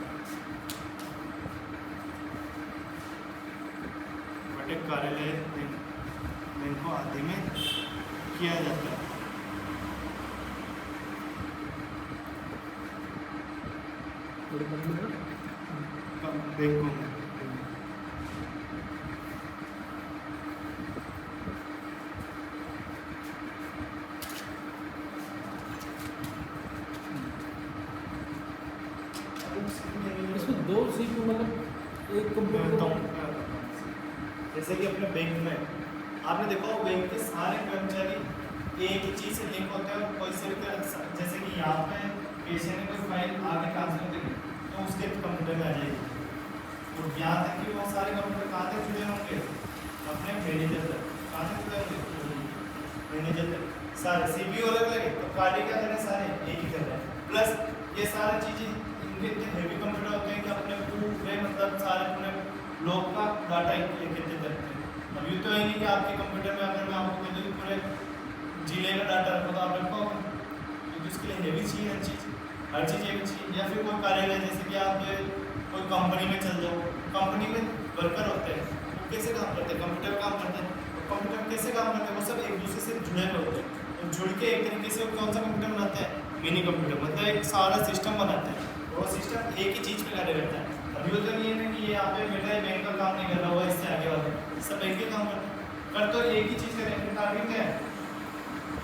बड़े कार्यालय, बैंकों आदि में किया जाता है। बैंकों में इसमें 2 CPU मतलब एक कंप्यूटर। जैसे कि अपने बैंक में आपने देखा हो, बैंक के सारे कर्मचारी एक ही चीज़ से लिंक होते हैं और कोई से भी जैसे कि यहाँ पे पेशेंट ने कोई फाइल आगे ट्रांसफर करी तो उसके कंप्यूटर में आ जाएगी। और यहाँ तक कि वो सारे कंप्यूटर कहाँ तक जुड़े होंगे? अपने मैनेजर तक। कहाँ तक जुड़े होंगे? मैनेजर तक। सारे CPU अलग अलग है तो कार्य क्या कर रहे हैं? सारे एक ही कर रहे हैं। प्लस ये सारी चीज़ें इनके इतने हेवी कंप्यूटर होते हैं कि अपने पूरे मतलब सारे पूरे लोग का डाटा एकत्रित करते हैं। अब यूँ तो है नहीं कि आपके कंप्यूटर में अगर मैं आपको कह दूँ पूरे जिले का डाटा रखो तो आप रखोगे, क्योंकि उसके लिए हेवी चाहिए हर चीज़ हेवी चाहिए। या फिर कोई कार्यालय जैसे कि आप कोई कंपनी में चल जाओ, कंपनी में वर्कर होते हैं वो कैसे काम करते हैं? कंप्यूटर काम करते हैं। कंप्यूटर कैसे काम करते हैं? वो सब एक दूसरे से जुड़े हुए होते हैं। तो जुड़ के एक तरीके से कौन सा कंप्यूटर बनाते हैं? Mini computer. मतलब एक सारा सिस्टम बनाते हैं और वो सिस्टम एक ही चीज़ पे कार्य करता है। अभी तो नहीं है कि ये यहाँ पे बेटा बैंक का काम नहीं कर रहा हुआ, इससे आगे वाले सब बैंक के काम कर तो एक ही चीज़ करें। टारगेट क्या है?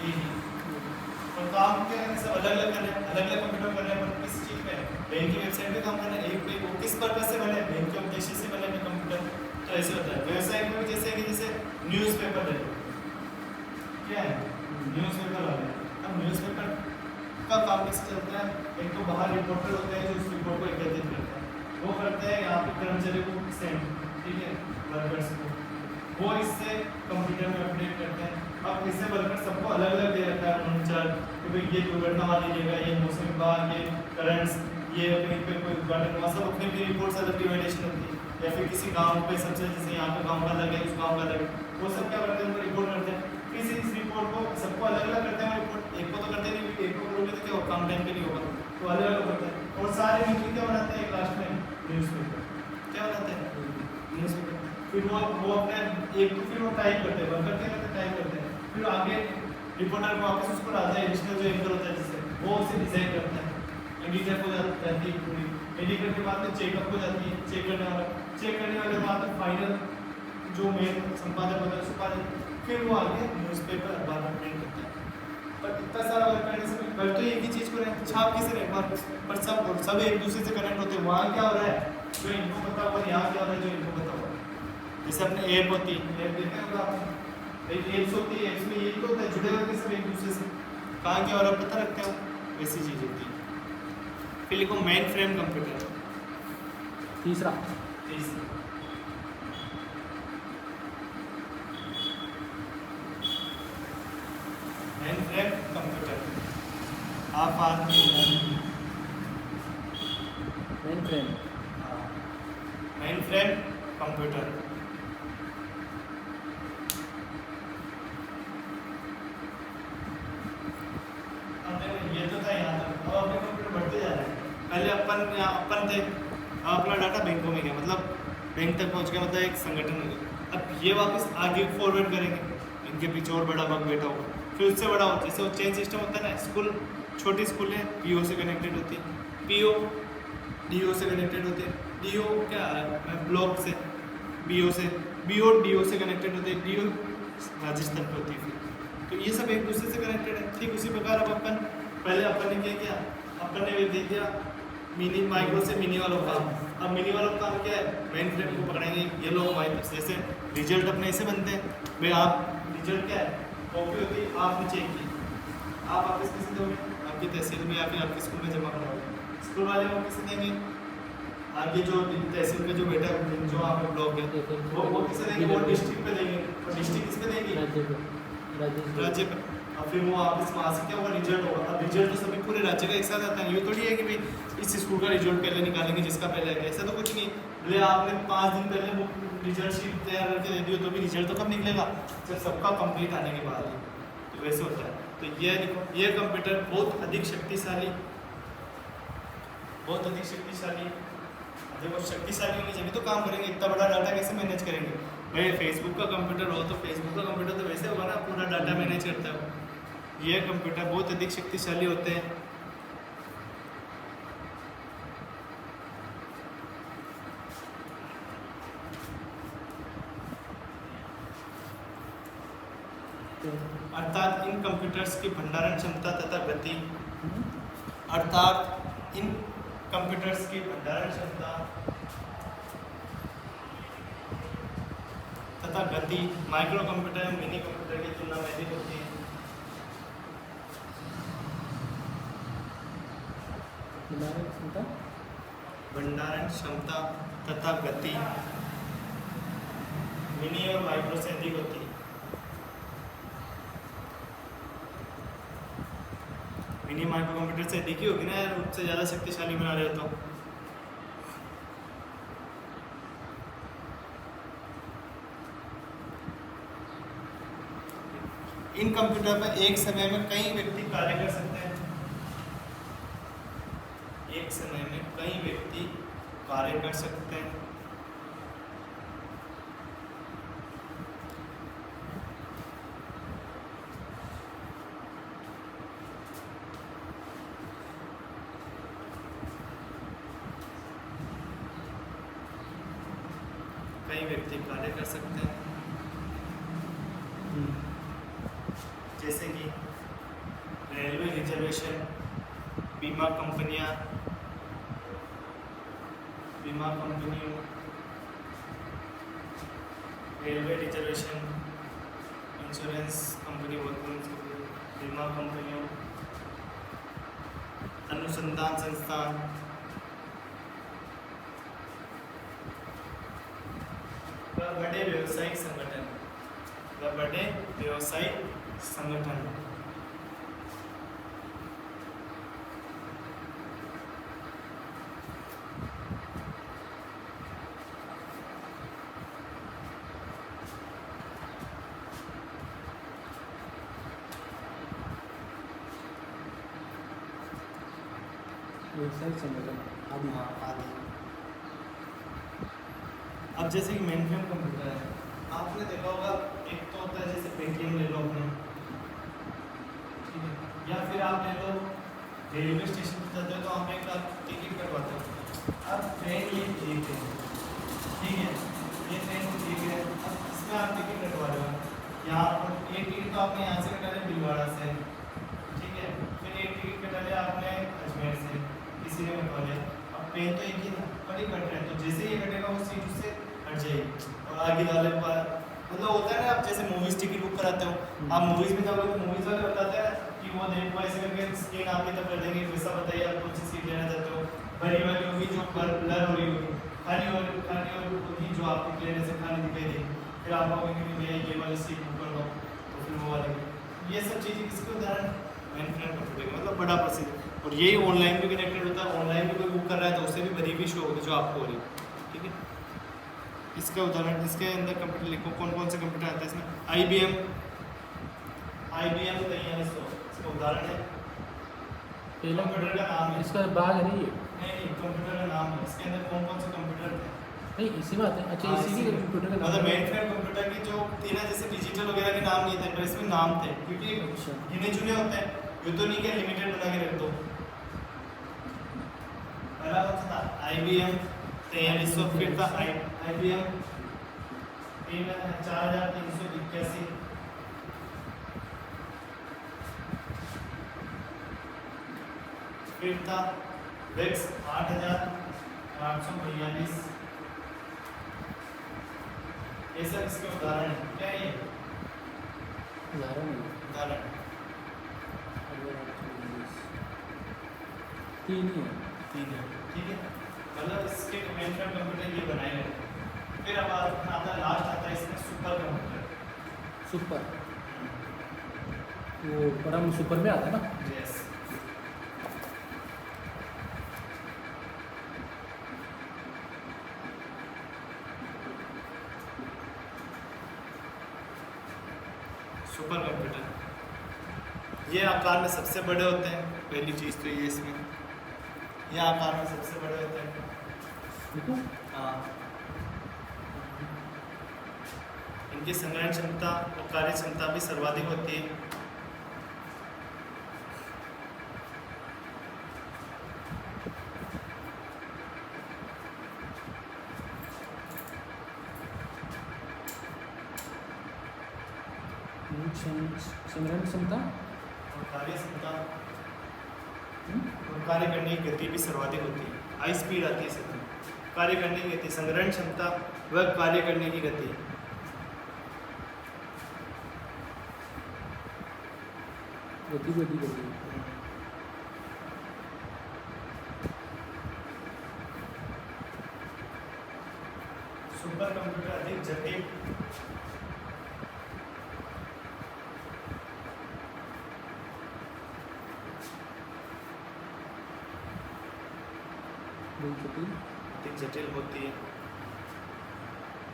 एक ही। और काम क्या है? सब अलग अलग कर रहे हैं, अलग अलग कंप्यूटर कर रहे हैं, पर किस चीज़ पे? बैंक की वेबसाइट पे काम कर रहे हैं। एक पे वो किस पर्पज से बने? बैंक के उद्देश्य से बने कंप्यूटर। तो तो ऐसे होता है। व्यवसाय में भी जैसे न्यूज़पेपर है, क्या है न्यूज़पेपर वाले। अब न्यूज़पेपर का काम कैसे चलता है, एक तो बाहर रिपोर्टर होते हैं जो उस रिपोर्ट को एकत्रित करते हैं, वो करते हैं यहाँ पे कर्मचारी को सेंड, ठीक है, वर्कर्स को, वो इससे कंप्यूटर में अपडेट करते हैं। अब इससे वर्कर सबको अलग अलग दे रखा है अनुसार कि भाई ये दुर्घटना वाली जगह, ये मौसम विभाग, ये करंट्स, ये कहीं पे कोई उद्घाटन हुआ, सब अपनी अपनी रिपोर्ट्स अलग डिवाइडेशन होती है। या फिर किसी गांव पे सबसे, जैसे यहाँ पे गांव का अलग है, उस गांव का अलग है, वो सब क्या करते हैं, उनको रिपोर्ट करते हैं। किसी इस रिपोर्ट को सबको अलग अलग करते हैं रिपोर्ट, एक को तो करते नहीं, एक को करोगे तो क्या होगा, काम टाइम पे नहीं होगा, तो अलग अलग करते हैं। और सारे मिलकर क्या बनाते हैं, लास्ट में न्यूज़पेपर क्या बनाते हैं, न्यूज़पेपर। फिर वो अपने एक तो फिर वो टाइप करते हैं, वर्कर क्या करते हैं, टाइप करते हैं, फिर आगे रिपोर्टर को वापस उसको आता है, एडिशनल जो एंकर होता है जिससे, वो उसे डिजाइन करता है, एडिटर हो जाती है पूरी, एडिटर के बाद में चेकअप हो जाती है, चेक करने वाले के बाद में फाइनल जो मेन संपादक होता है उसके बाद फिर वो आगे न्यूज़पेपर अखबार में प्रिंट करता है। पर इतना सारा वर्क करने से कर तो एक ही चीज़ को रहे, छाप किसे रहे, पर सब एक दूसरे से कनेक्ट होते हैं। वहाँ क्या हो रहा है जो इनको पता हुआ, यहाँ क्या हो रहा है जो इनको पता हुआ। जैसे अपने ऐप होती है, ऐप देखा होगा आपने, एक एप्स होती है, एप्स में यही तो होता है, जुड़े होते हैं सब एक दूसरे से, कहाँ क्या हो रहा है पता रखते हो, वैसी चीज़ होती है। फिर लिखो मेन फ्रेम कंप्यूटर। तीसरा मेन फ्रेम कंप्यूटर। आप मेन फ्रेम कंप्यूटर ये तो था यहाँ तक। अब अपने कंप्यूटर बढ़ते जा रहे हैं। पहले अपन थे, अपना डाटा बैंकों में गया, मतलब बैंक तक पहुँच गया, मतलब एक संगठन हो गया। अब ये वापस आगे फॉरवर्ड करेंगे, इनके पीछे और बड़ा बग बैठा होगा, फिर उससे बड़ा हो, जैसे वो चेन सिस्टम होता है ना, स्कूल छोटी स्कूल है, पीओ से कनेक्टेड होती है, पीओ डीओ से कनेक्टेड होते हैं, डीओ क्या ब्लॉक से, बीओ से, बीओ डीओ से कनेक्टेड होते हैं, डीओ राजस्थान पे होती है। फिर तो ये सब एक दूसरे से कनेक्टेड है। ठीक उसी प्रकार अब अपन ने क्या किया, अपन ने दे दिया मिनी माइक्रो से मिनी वालों काम। अब मिनी वालों काम क्या है, मेन फ्रेम को पकड़ेंगे, ये लोग माइक्रो, जैसे रिजल्ट अपने ऐसे बनते हैं भाई, आप रिजल्ट क्या है, कॉपी होती है, आपने चेक की, आप वापस किसे दोगे, आपकी तहसील में या फिर आपके स्कूल में जमा कराओगे, स्कूल वाले को किसे देंगे, आगे जो तहसील पे जो बेटा जो आप ब्लॉक है वो किसे देंगे, वो डिस्ट्रिक्ट पे देंगे, और डिस्ट्रिक्ट किस पे देंगी, राज्य पे। और फिर वो वापस वहाँ से क्या होगा, रिजल्ट होगा। अब रिजल्ट तो सभी पूरे राज्य का एक साथ आता है, ये थोड़ी है कि भाई इस स्कूल का रिजल्ट पहले निकालेंगे जिसका पहले है, ऐसा तो कुछ नहीं। भले आपने 5 दिन पहले वो रिजल्ट शीट तैयार करके दे दी हो, तो भी रिजल्ट तो कब निकलेगा, जब सबका कंप्लीट आने के बाद ही, तो वैसे होता है। तो ये देखो, ये कंप्यूटर बहुत अधिक शक्तिशाली, देखो शक्तिशाली होनी चाहिए तो काम करेंगे, इतना बड़ा डाटा कैसे मैनेज करेंगे भाई। फेसबुक का कंप्यूटर हो तो फेसबुक का कंप्यूटर तो वैसे होगा ना, पूरा डाटा मैनेज करता है। ये कंप्यूटर बहुत अधिक शक्तिशाली होते हैं। अर्थात इन कंप्यूटर्स की भंडारण क्षमता तथा गति, अर्थात इन कंप्यूटर्स की भंडारण क्षमता तथा गति माइक्रो कंप्यूटर या मिनी कंप्यूटर की तुलना में अधिक होती है। भंडारण क्षमता तथा गति मिनी और माइक्रो से अधिक होती है। मिनी माइक्रो कंप्यूटर से अधिक ही होगी ना यार, उससे ज़्यादा शक्तिशाली बना रहे हो तो। इन कंप्यूटर पर एक समय में कई व्यक्ति कार्य कर सकते हैं। एक समय में कई व्यक्ति कार्य कर सकते हैं। कई व्यक्ति कार्य कर सकते हैं, जैसे कि रेलवे रिजर्वेशन, बीमा कंपनियों, रेलवे रिजर्वेशन, इंश्योरेंस कंपनी बोलते हैं, बीमा कंपनियों, अनुसंधान संस्थान, व बड़े व्यवसायिक संगठन, व बड़े व्यवसायिक संगठन। व्यवसायिक संगठन आदि। हाँ आदि। अब जैसे कि मेन फ्रेम कंप्यूटर है, आपने देखा होगा, एक तो होता है जैसे पेटीएम ले लो अपने, ठीक है, या फिर आप ले लो रेलवे स्टेशन पर जाते हो तो आप एक टिकट कटवाते हो। अब ट्रेन ये एक है, ठीक है, ये ट्रेन एक है, अब इसमें आप टिकट कटवा रहे हो, यहाँ पर एक टिकट तो आपने यहाँ से कटा लिया भीलवाड़ा से, ठीक है, फिर एक टिकट कटा लिया आपने अजमेर से, किसी ने कटवा लिया। अब ट्रेन तो एक ही ना, पर ही कट रहा है, तो जैसे ही ये कटेगा वो सीट उससे हट जाएगी और आगे वाले पर मतलब होता है ना, आप जैसे मूवीज टिकट बुक कराते हो, आप मूवीज में जाओगे तो मूवीज वाले बताते हैं कि वो देखो ऐसे करके स्क्रीन आपकी तरफ कर देंगे, वैसा बताइए आप कौन सी सीट लेना चाहते हो, भरी वाली होगी जो ब्लर हो रही होगी, खाली होगी जो आपको क्लियर ऐसे खाली दिखाई देगी, फिर आप कहोगे कि भैया ये वाली सीट बुक कर दो, तो फिर वो वाली। ये सब चीज़ें किसके उदाहरण, मेन फ्रेम कंप्यूटर के, मतलब बड़ा प्रोसीजर। और यही ऑनलाइन भी कनेक्टेड होता है, ऑनलाइन भी कोई बुक कर रहा है तो उससे भी भरी हुई शो होगी जो आपको हो रही है, ठीक है। इसका उदाहरण, इसके अंदर कंप्यूटर लिखो, कौन कौन से कंप्यूटर आते हैं इसमें, IBM 4300 इसका उदाहरण है। पहला कंप्यूटर का नाम है, इसका भाग है नहीं ये? नहीं कंप्यूटर का नाम है, इसके अंदर कौन कौन से कंप्यूटर थे। नहीं इसी बात है। अच्छा हाँ, इसी इसी के में। कंप्यूटर का मतलब नाम है। मेन फ्रेम कंप्यूटर की जो थी ना, जैसे डिजिटल वगैरह के नाम नहीं थे पर इसमें नाम थे, क्योंकि अच्छा। गिने चुने होते हैं, ये तो नहीं कि लिमिटेड बना के रख दो। पहला कौन सा था, IBM 4300, फिर था IBM 4381, फिर था वेक्स 8842, ये सब इसके उदाहरण है। क्या है ये उदाहरण है। उदाहरण? तीन ही है। तीन है, ठीक है, मतलब इसके मेन फ्रेम कंप्यूटर ये बनाए गए। फिर अब आता है लास्ट आता है इसमें सुपर कंप्यूटर। सुपर, वो परम सुपर में आता है ना। यस। सुपर कंप्यूटर ये आकार में सबसे बड़े होते हैं, पहली चीज़ तो ये इसमें, ये आकार में सबसे बड़े होते हैं। देखो हाँ, इनकी संग्रहण क्षमता और कार्य क्षमता भी सर्वाधिक होती है। संग्रहण क्षमता और कार्य क्षमता और कार्य करने की गति भी सर्वाधिक होती है, हाई स्पीड आती है इसमें। कार्य करने की गति, संग्रहण क्षमता व कार्य करने की गति। गति गति गति सुपर कंप्यूटर अधिक जटिल अधिक जटिल होती है।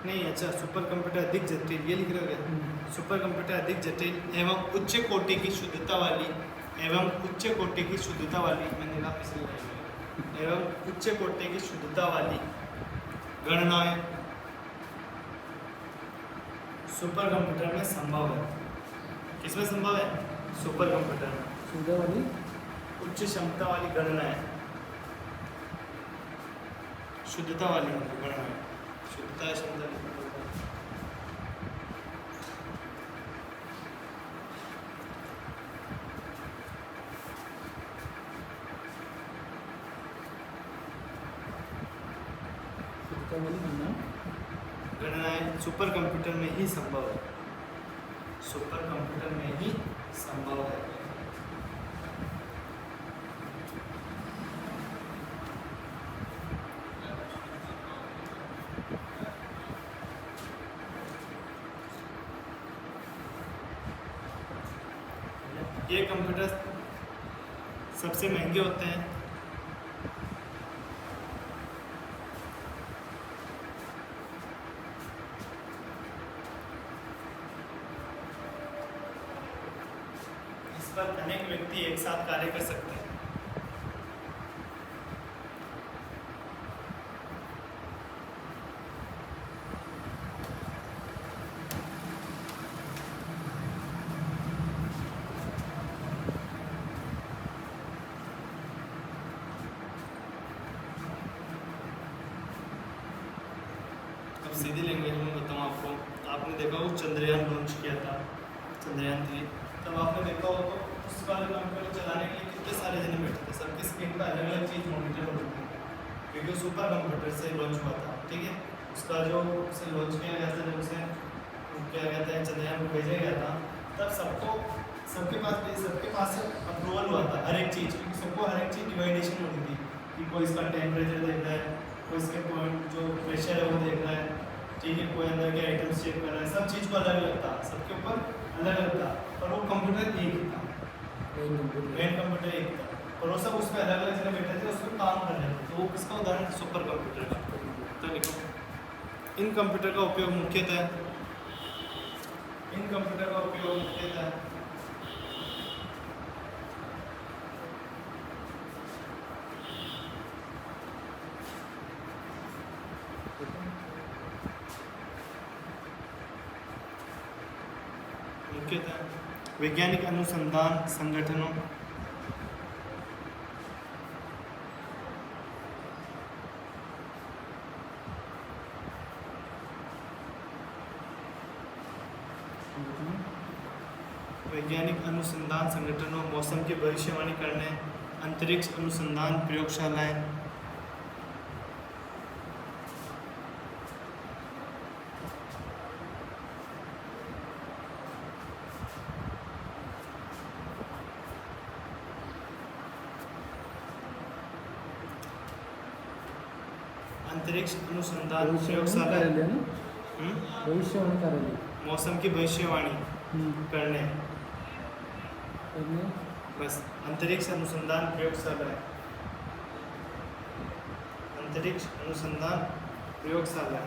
नहीं, अच्छा, सुपर कंप्यूटर अधिक जटिल, ये लिख रहे हो क्या? सुपर कंप्यूटर अधिक जटिल एवं उच्च कोटि की शुद्धता वाली मैंने कहा पिछले लाइन में, एवं उच्च कोटि की शुद्धता वाली गणनाएं सुपर कंप्यूटर में संभव है। किसमें संभव है? सुपर कंप्यूटर में। सुविधा वाली उच्च क्षमता वाली गणनाएं, शुद्धता वाली गणनाएं, शुद्धता क्षमता। शुद्धता वाली गणना गणनाएं सुपर कंप्यूटर में ही संभव है, सुपर कंप्यूटर में ही संभव है। ये कंप्यूटर सबसे महंगे होते हैं। इस पर अनेक व्यक्ति एक साथ कार्य कर सकते हैं। अब सीधी लैंग्वेज में बताऊँ आपको, आपने देखा हो चंद्रयान लॉन्च किया था, चंद्रयान 3, तब आपने देखा हो तो उस वाले कंप्यूटर चलाने के लिए कितने सारे जने बैठे थे, सबकी स्क्रीन पर अलग अलग चीज़ मॉनिटर होती थी, क्योंकि वो सुपर कंप्यूटर से लॉन्च हुआ था। ठीक है, उसका जो उसे लॉन्च किया गया था, जब उसे क्या कहते हैं चंद्रयान को भेजा गया था, तब सबके पास अप्रूवल हुआ था हर एक चीज़, क्योंकि सबको हर एक चीज़ डिवाइडेशन होती थी कि कोई इसका टेम्परेचर देख रहा है, कोई इसके पॉइंट जो प्रेशर है वो देख रहा है, ठीक है, कोई अंदर के आइटम्स चेक कर रहा है, सब चीज़ को अलग अलग था, सबके ऊपर अलग अलग था, पर वो कंप्यूटर एक ही था, मेन कंप्यूटर एक था, और वो सब उस पर अलग अलग जगह बैठे थे, उस पर काम कर रहे थे। तो वो किसका उदाहरण, सुपर कंप्यूटर का। तो लिखो, इन कंप्यूटर का उपयोग मुख्यतः वैज्ञानिक अनुसंधान संगठनों, मौसम की भविष्यवाणी करने, अंतरिक्ष अनुसंधान प्रयोगशालाएं, अंतरिक्ष अनुसंधान प्रयोगशाला, भविष्यवाणी कार्यालय, मौसम की भविष्यवाणी करने, बस अंतरिक्ष अनुसंधान प्रयोगशाला, अंतरिक्ष अनुसंधान प्रयोगशाला।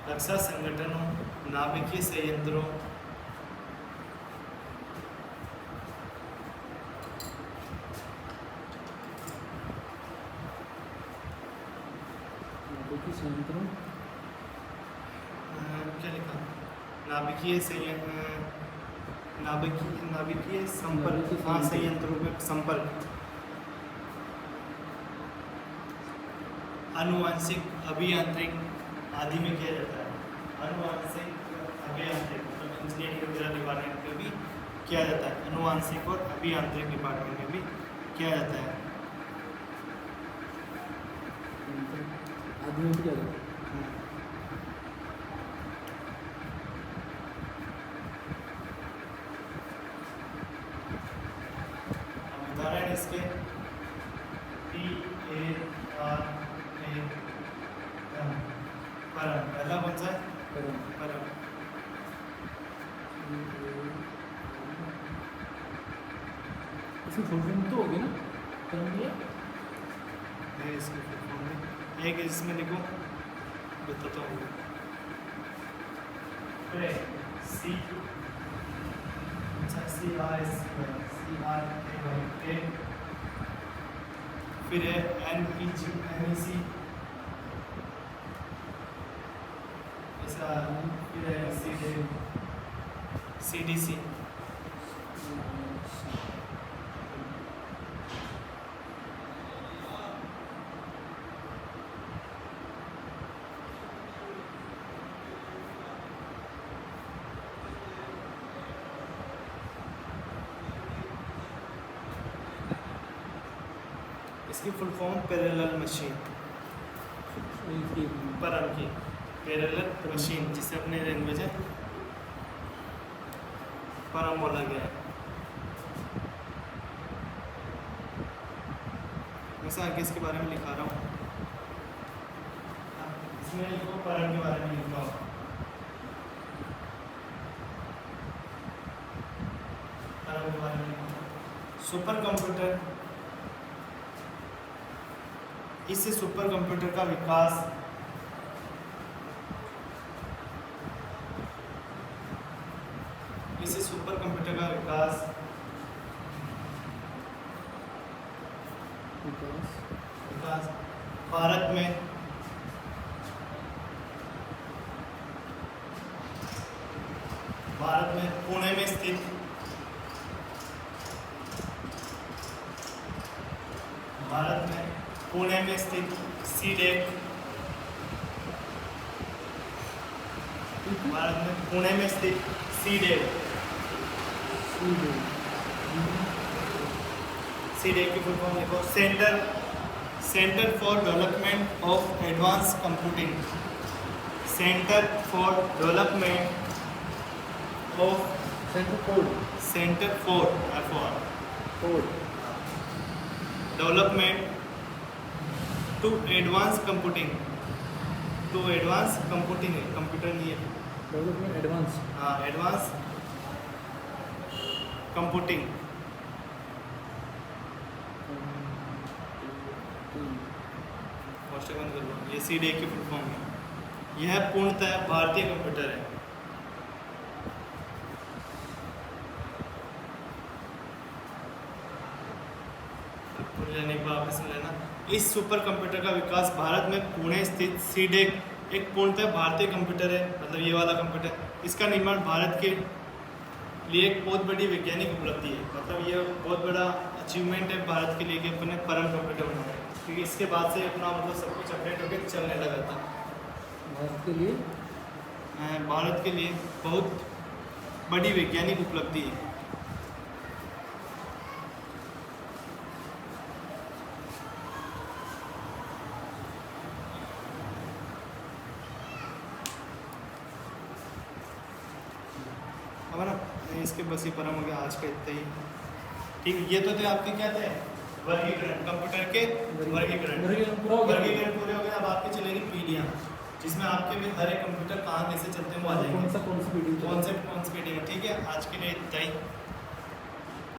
रक्षा संगठनों, नाभिकीय संयंत्रों, क्या लिखा, नाभिकीय संपर्क, हाँ संयंत्रों में संपर्क, अनुवांशिक अभियांत्रिक आदि में किया जाता है, अनुवांशिक अभियांत्रिक मतलब इंजीनियरिंग वगैरह डिपार्टमेंट में भी किया जाता है, अनुवांशिक और अभियांत्रिक डिपार्टमेंट में भी किया जाता है। आदमी में क्या करता है? उदाहरण इसके परम, पहला कौन सा है, परम। इसकी फुल फॉर्म तो होगी ना, परम ये है इसकी फुल फॉर्म में एक, इसमें लिखो बताता हूँ, सी फिर है NEC, ऐसा, फिर है CDC, इसकी फुल फॉर्म पैरेलल मशीन, इसकी परम की पैरेलल मशीन, जिसे अपने लैंग्वेज है परम बोला गया है। वैसे आगे इसके बारे में लिखा रहा हूँ, इसमें लिखो परम के बारे में लिखा हो। परम के बारे में लिखो। सुपर कंप्यूटर, इस सुपर कंप्यूटर का विकास विकास भारत में पुणे में स्थित सीडेक, भारत में पुणे में स्थित सीडेक की फुल फॉर्म लिखो, centre for development of advance computing, centre for development of centre for development to advance computing, है, कंप्यूटर नहीं है, डेवलपमेंट एडवांस, हाँ एडवांस कंप्यूटिंग। ये सीडेक की फुल फॉर्म है। यह पूर्णतः भारतीय कंप्यूटर है। वापस लेना। इस सुपर कंप्यूटर का विकास भारत में पुणे स्थित सीडेक एक पूर्णतः भारतीय कंप्यूटर है, मतलब ये वाला कंप्यूटर। इसका निर्माण भारत के लिए एक बहुत बड़ी वैज्ञानिक उपलब्धि है, मतलब ये बहुत बड़ा अचीवमेंट है भारत के लिए कि अपने परम कंप्यूटर बनाया, क्योंकि इसके बाद से अपना मतलब सब कुछ अपडेट होकर चलने लगा था। भारत के लिए बहुत बड़ी वैज्ञानिक उपलब्धि है। अब ना इसके बस ही परम हो गया, आज का इतना ही। ठीक है, ये तो थे आपके क्या थे वर्गीकरण, कंप्यूटर के वर्गीकरण पूरे हो गए। अब आपके चलेगी पीढ़ियाँ, जिसमें आपके भी हर एक कंप्यूटर कहाँ कैसे चलते हैं वो आ जाएंगे, कौन सी पीढ़ी, कौन सी पीढ़ी है। ठीक है, आज के लिए इतना ही।